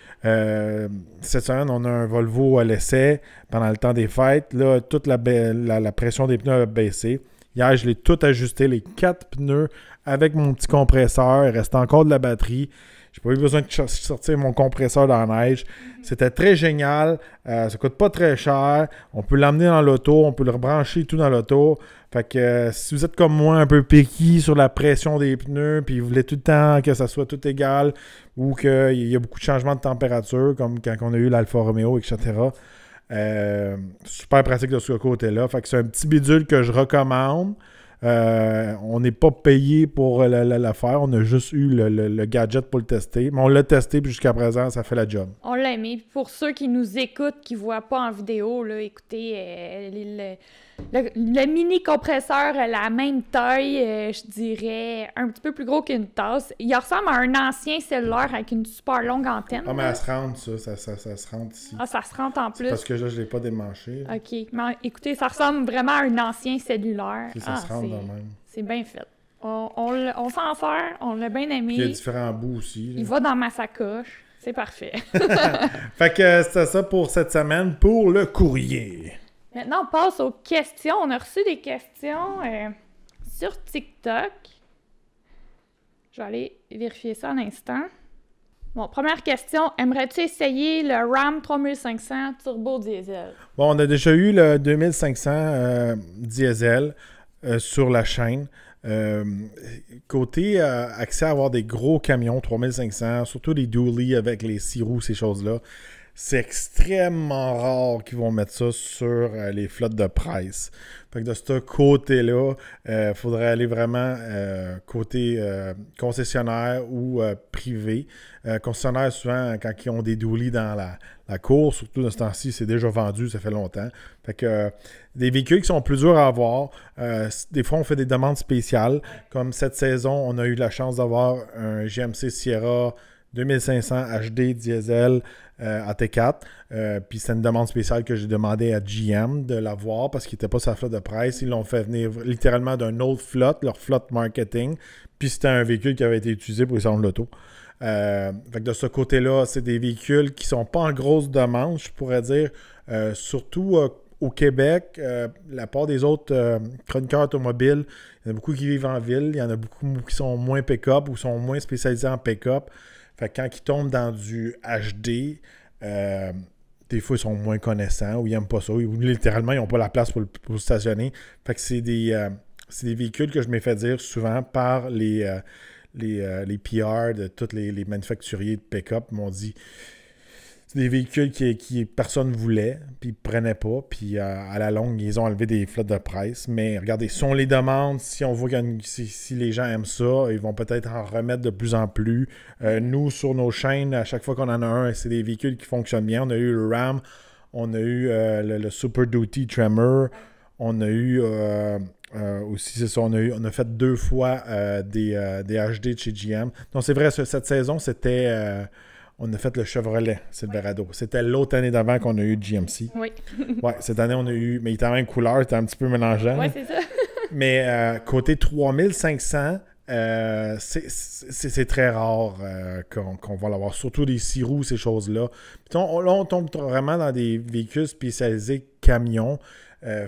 Cette semaine, on a un Volvo à l'essai pendant le temps des fêtes. Là, toute la pression des pneus a baissé. Hier, je l'ai tout ajusté, les 4 pneus avec mon petit compresseur. Il reste encore de la batterie. J'ai pas eu besoin de sortir mon compresseur dans la neige. C'était très génial. Ça coûte pas très cher. On peut l'emmener dans l'auto. On peut le rebrancher tout dans l'auto. Fait que si vous êtes comme moi un peu picky sur la pression des pneus puis vous voulez tout le temps que ça soit tout égal ou qu'il y a beaucoup de changements de température comme quand on a eu l'Alfa Romeo, etc., super pratique de ce côté-là. Fait que c'est un petit bidule que je recommande. On n'est pas payé pour la faire. On a juste eu le gadget pour le tester. Mais on l'a testé, puis jusqu'à présent, ça fait la job. On l'a aimé. Pour ceux qui nous écoutent, qui ne voient pas en vidéo, là, écoutez, le mini compresseur a la même taille, je dirais, un petit peu plus gros qu'une tasse. Il ressemble à un ancien cellulaire avec une super longue antenne. Ah, mais elle se rentre, ça se rentre ici. Ah, ça se rentre en plus. Parce que là, je ne l'ai pas démanché. OK. Mais écoutez, ça ressemble vraiment à un ancien cellulaire. Ça se rentre dans le même. C'est bien fait. On s'en sert, on l'a bien aimé. Puis il y a différents bouts aussi. Il va dans ma sacoche. C'est parfait. Fait que c'était ça pour cette semaine pour le courrier. Maintenant, on passe aux questions. On a reçu des questions sur TikTok. Je vais aller vérifier ça un instant. Bon, première question. Aimerais-tu essayer le Ram 3500 Turbo Diesel? Bon, on a déjà eu le 2500 Diesel sur la chaîne. Côté accès à avoir des gros camions 3500, surtout les dually avec les 6 roues, ces choses-là, c'est extrêmement rare qu'ils vont mettre ça sur les flottes de presse. Fait que de ce côté-là, il faudrait aller vraiment côté concessionnaire ou privé. Concessionnaire, souvent, quand ils ont des doulis dans la cour, surtout de ce temps-ci, c'est déjà vendu, ça fait longtemps. Fait que des véhicules qui sont plus durs à avoir, des fois, on fait des demandes spéciales. Comme cette saison, on a eu la chance d'avoir un GMC Sierra 2500 HD diesel AT4. Puis c'est une demande spéciale que j'ai demandé à GM de l'avoir parce qu'il n'était pas sa flotte de presse. Ils l'ont fait venir littéralement d'une autre flotte, leur flotte marketing. Puis c'était un véhicule qui avait été utilisé pour les salons de l'auto. Fait que de ce côté-là, c'est des véhicules qui sont pas en grosse demande, je pourrais dire. Surtout au Québec, la part des autres chroniqueurs automobiles, il y en a beaucoup qui vivent en ville. Il y en a beaucoup qui sont moins pick-up ou sont moins spécialisés en pick-up. Fait que quand ils tombent dans du HD, des fois, ils sont moins connaissants ou ils n'aiment pas ça. Ou littéralement, ils n'ont pas la place pour stationner. Fait que c'est des véhicules que je m'ai fait dire souvent par les PR de tous les manufacturiers de pick-up m'ont dit c'est des véhicules qui personne ne voulait, puis ils ne prenaient pas, puis à la longue, ils ont enlevé des flottes de presse. Mais regardez, si on les demande, si on voit si les gens aiment ça, ils vont peut-être en remettre de plus en plus. Nous, sur nos chaînes, à chaque fois qu'on en a un, c'est des véhicules qui fonctionnent bien. On a eu le Ram, on a eu le Super Duty Tremor, on a eu aussi, c'est ça, on a fait 2 fois des HD de chez GM. Donc c'est vrai, cette saison, c'était... on a fait le Chevrolet Silverado. C'était l'autre année d'avant qu'on a eu GMC. Oui. Ouais, cette année, on a eu... Mais il était en même couleur, c'était un petit peu mélangeant. Oui, c'est ça. Mais côté 3500, c'est très rare qu'on va l'avoir. Surtout des 6 roues, ces choses-là. Puis là, on tombe vraiment dans des véhicules spécialisés camions.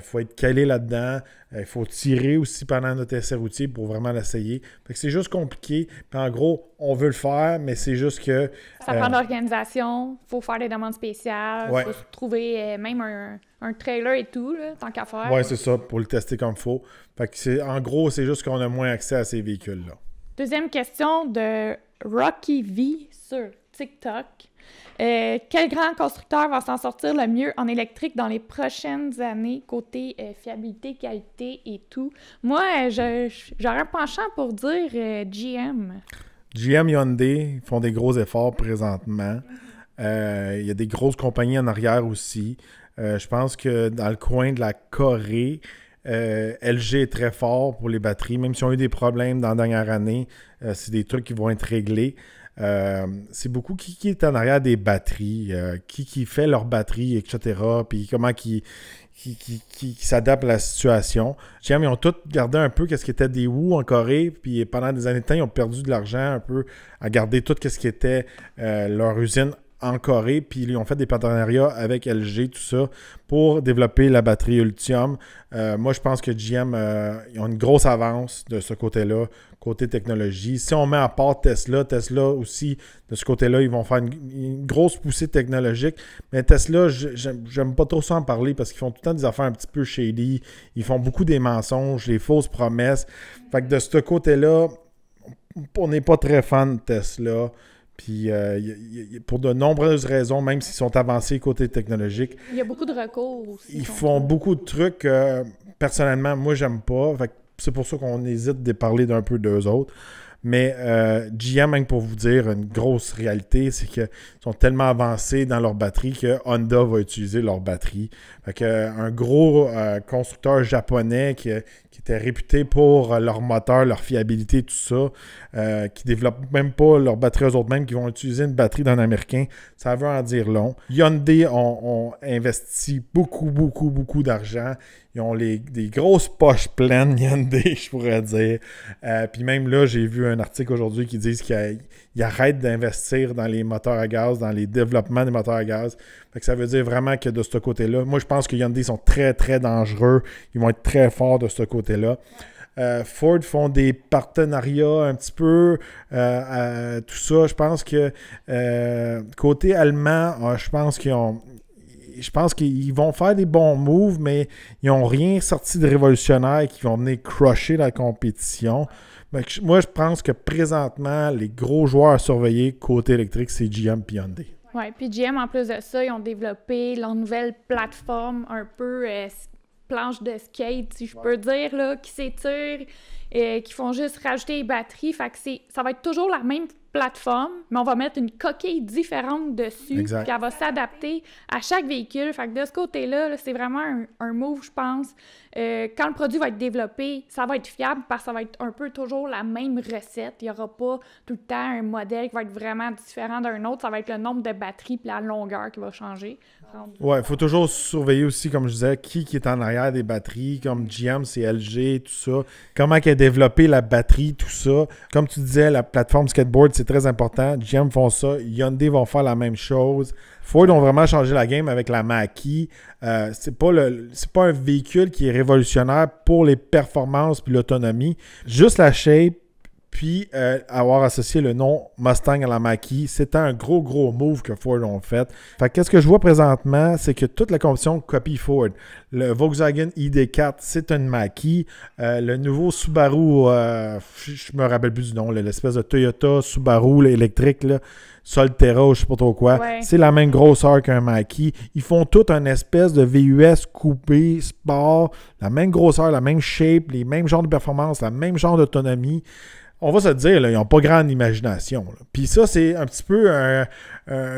Faut être calé là-dedans. Il faut tirer aussi pendant notre essai routier pour vraiment l'essayer. Fait que c'est juste compliqué. Puis en gros, on veut le faire, mais c'est juste que... Ça prend de l'organisation. Il faut faire des demandes spéciales. Il faut trouver même un trailer et tout, là, tant qu'à faire. Oui, c'est ça, pour le tester comme il faut. Fait que en gros, c'est juste qu'on a moins accès à ces véhicules-là. Deuxième question de Rocky V sur TikTok. Quel grand constructeur va s'en sortir le mieux en électrique dans les prochaines années, côté fiabilité, qualité et tout? Moi, j'aurais un penchant pour dire GM. GM, Hyundai font des gros efforts présentement. Il y a des grosses compagnies en arrière aussi. Je pense que dans le coin de la Corée, LG est très fort pour les batteries. Même s'ils ont eu des problèmes dans la dernière année, c'est des trucs qui vont être réglés. C'est beaucoup qui est en arrière des batteries, qui fait leurs batteries, etc. Puis comment qui s'adapte à la situation. GM, ils ont tous gardé un peu ce qui était des Woo en Corée, puis pendant des années de temps, ils ont perdu de l'argent un peu à garder tout ce qui était leur usine en Corée, puis ils ont fait des partenariats avec LG, tout ça, pour développer la batterie Ultium. Moi, je pense que GM, ils ont une grosse avance de ce côté-là, côté technologie. Si on met à part Tesla aussi, de ce côté-là, ils vont faire une grosse poussée technologique. Mais Tesla, j'aime pas trop ça en parler parce qu'ils font tout le temps des affaires un petit peu shady. Ils font beaucoup des mensonges, des fausses promesses. Fait que de ce côté-là, on n'est pas très fan de Tesla. Puis pour de nombreuses raisons, même s'ils sont avancés côté technologique. Il y a beaucoup de recours aussi. Ils font beaucoup de trucs personnellement, moi, j'aime pas. Fait que c'est pour ça qu'on hésite de parler d'un peu d'eux autres. Mais GM, même pour vous dire, une grosse réalité, c'est qu'ils sont tellement avancés dans leur batterie que Honda va utiliser leur batterie. Fait que, un gros constructeur japonais qui était réputé pour leur moteur, leur fiabilité, tout ça, qui développe même pas leur batterie eux autres mêmes, qui vont utiliser une batterie d'un Américain, ça veut en dire long. Hyundai ont investi beaucoup d'argent. Ils ont des grosses poches pleines, Hyundai, je pourrais dire. Puis même là, j'ai vu un article aujourd'hui qui dit qu'ils arrêtent d'investir dans les moteurs à gaz, dans les développements des moteurs à gaz. Fait que ça veut dire vraiment que de ce côté-là, moi je pense que Hyundai sont très dangereux. Ils vont être très forts de ce côté-là. Ford font des partenariats un petit peu, tout ça. Je pense que côté allemand, je pense qu'ils vont faire des bons moves, mais ils n'ont rien sorti de révolutionnaire qui vont venir crusher la compétition. Moi, je pense que présentement, les gros joueurs à surveiller côté électrique, c'est GM et Hyundai. Oui, puis GM, en plus de ça, ils ont développé leur nouvelle plateforme un peu planche de skate, si je peux dire, là, qui s'étire, qui font juste rajouter les batteries. Fait que ça va être toujours la même plateforme, mais on va mettre une coquille différente dessus, Exact. puis elle va s'adapter à chaque véhicule. Fait que de ce côté-là, là, c'est vraiment un move, je pense. Quand le produit va être développé, ça va être fiable parce que ça va être un peu toujours la même recette. Il n'y aura pas tout le temps un modèle qui va être vraiment différent d'un autre. Ça va être le nombre de batteries puis la longueur qui va changer. Ouais, il faut toujours surveiller aussi, comme je disais, qui est en arrière des batteries, comme GM, c'est LG, tout ça. Comment qu'elle a développé la batterie, tout ça. Comme tu disais, la plateforme skateboard, c'est très important. GM font ça. Hyundai vont faire la même chose. Ford ont vraiment changé la game avec la Mach-E. C'est pas un véhicule qui est révolutionnaire pour les performances puis l'autonomie. Juste la shape, puis avoir associé le nom Mustang à la Mach-E, c'était un gros move que Ford ont fait. Fait qu'est-ce que je vois présentement, c'est que toute la compétition copie Ford. Le Volkswagen ID4, c'est une Mach-E. Le nouveau Subaru, je me rappelle plus du nom, l'espèce de Toyota Subaru électrique, là, Solterra ou je sais pas trop quoi, ouais. C'est la même grosseur qu'un Mach-E. Ils font tout un espèce de VUS coupé, sport, la même grosseur, la même shape, les mêmes genres de performance, la même genre d'autonomie. On va se dire, là, ils n'ont pas grande imagination. Là. Puis ça, c'est un petit peu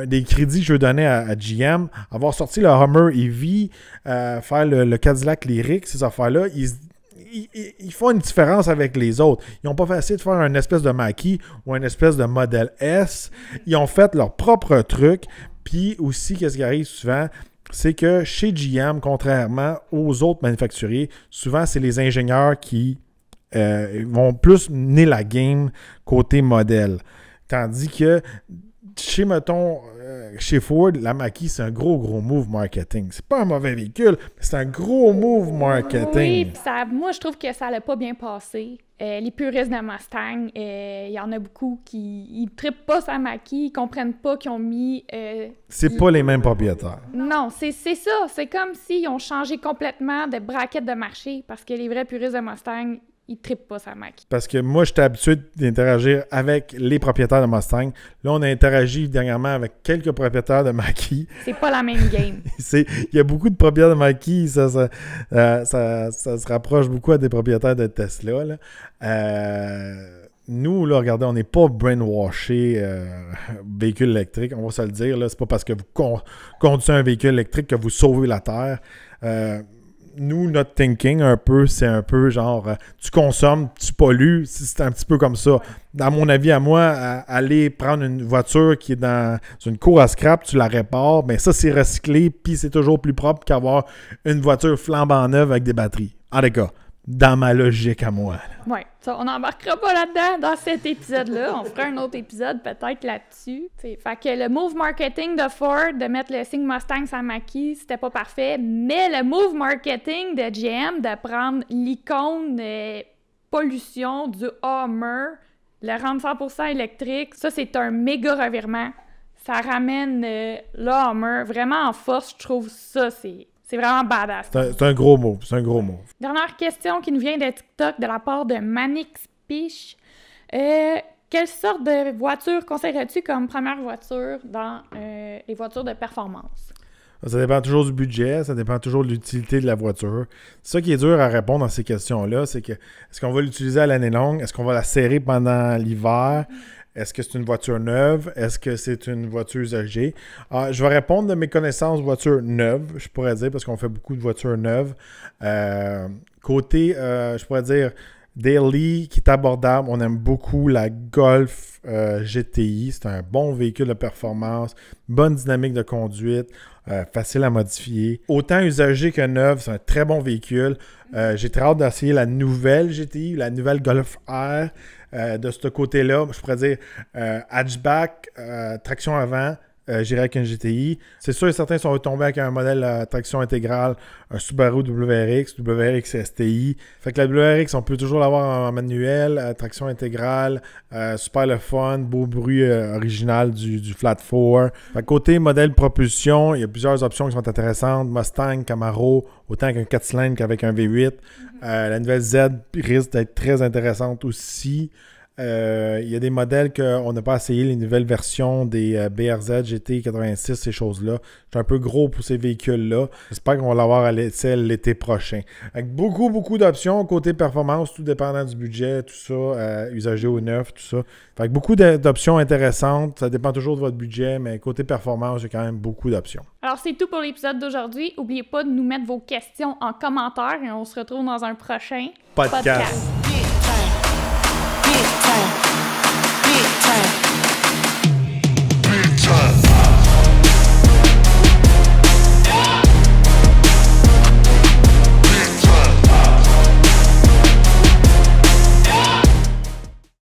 des crédits que je veux donner à GM. Avoir sorti le Hummer EV, faire le Cadillac Lyriq, ces affaires-là, ils font une différence avec les autres. Ils n'ont pas fait essayer de faire une espèce de Mach-E ou une espèce de modèle S. Ils ont fait leur propre truc. Puis aussi, qu'est-ce qui arrive souvent? C'est que chez GM, contrairement aux autres manufacturiers, souvent, c'est les ingénieurs qui vont plus mener la game côté modèle. Tandis que chez Ford, la Mach-E, c'est un gros move marketing. C'est pas un mauvais véhicule, mais c'est un gros move marketing. Oui, puis moi, je trouve que ça allait pas bien passé. Les puristes de Mustang, il y en a beaucoup qui ils trippent pas sa Mach-E, ils comprennent pas qu'ils ont mis... c'est pas les mêmes propriétaires. Non, c'est ça. C'est comme s'ils ont changé complètement de braquette de marché parce que les vrais puristes de Mustang, ils trippent pas sa Mach-E. Parce que moi, j'étais habitué d'interagir avec les propriétaires de Mustang. Là, on a interagi dernièrement avec quelques propriétaires de Mach-E. C'est pas la même game. Il y a beaucoup de propriétaires de Mach-E. Ça se rapproche beaucoup à des propriétaires de Tesla. Là. Nous, là, regardez, on n'est pas brainwashé véhicule électrique. On va se le dire. Là, c'est pas parce que vous conduisez un véhicule électrique que vous sauvez la Terre. Nous, notre thinking, un peu, c'est un peu genre, tu consommes, tu pollues, c'est un petit peu comme ça. Dans mon avis, à moi, aller prendre une voiture qui est dans une cour à scrap, tu la répares, bien ça, c'est recyclé, puis c'est toujours plus propre qu'avoir une voiture flambant neuve avec des batteries. En tout cas, dans ma logique à moi. Oui, ça, on n'embarquera pas là-dedans dans cet épisode-là. On fera un autre épisode peut-être là-dessus. T'sais. Fait que le move marketing de Ford, de mettre le signe Mustang sur Mach-E, c'était pas parfait. Mais le move marketing de GM, de prendre l'icône pollution du Hummer, le rendre 100% électrique, ça, c'est un méga revirement. Ça ramène le Hummer vraiment en force. Je trouve ça, c'est vraiment badass. C'est un gros move. C'est un gros move. Dernière question qui nous vient de TikTok de la part de Manix Piche. Quelle sorte de voiture conseillerais-tu comme première voiture dans les voitures de performance? Ça dépend toujours du budget, ça dépend toujours de l'utilité de la voiture. C'est ça qui est dur à répondre à ces questions-là, c'est que est-ce qu'on va l'utiliser à l'année longue? Est-ce qu'on va la serrer pendant l'hiver? Est-ce que c'est une voiture neuve? Est-ce que c'est une voiture usagée? Je vais répondre de mes connaissances voitures neuves, je pourrais dire, parce qu'on fait beaucoup de voitures neuves. Je pourrais dire, daily, qui est abordable. On aime beaucoup la Golf GTI. C'est un bon véhicule de performance, bonne dynamique de conduite, facile à modifier. Autant usagé que neuf, c'est un très bon véhicule. J'ai très hâte d'essayer la nouvelle GTI, la nouvelle Golf R. De ce côté-là, je pourrais dire hatchback, traction avant, j'irai avec une GTI. C'est sûr et certain si on veut tomber avec un modèle traction intégrale, un Subaru WRX STI. Fait que la WRX, on peut toujours l'avoir en manuel, traction intégrale, super le fun, beau bruit original du Flat 4. Fait que côté modèle propulsion, il y a plusieurs options qui sont intéressantes. Mustang, Camaro, autant qu'un 4 cylindres qu'avec un V8. La nouvelle Z risque d'être très intéressante aussi. Il y a des modèles qu'on n'a pas essayé, les nouvelles versions des BRZ, GT 86, ces choses-là. C'est un peu gros pour ces véhicules-là. J'espère qu'on va l'avoir à l'essai l'été prochain. Avec beaucoup, beaucoup d'options côté performance, tout dépendant du budget, tout ça, usagé ou neuf, tout ça. Fait que beaucoup d'options intéressantes. Ça dépend toujours de votre budget, mais côté performance, j'ai quand même beaucoup d'options. Alors, c'est tout pour l'épisode d'aujourd'hui. N'oubliez pas de nous mettre vos questions en commentaire et on se retrouve dans un prochain Podcast.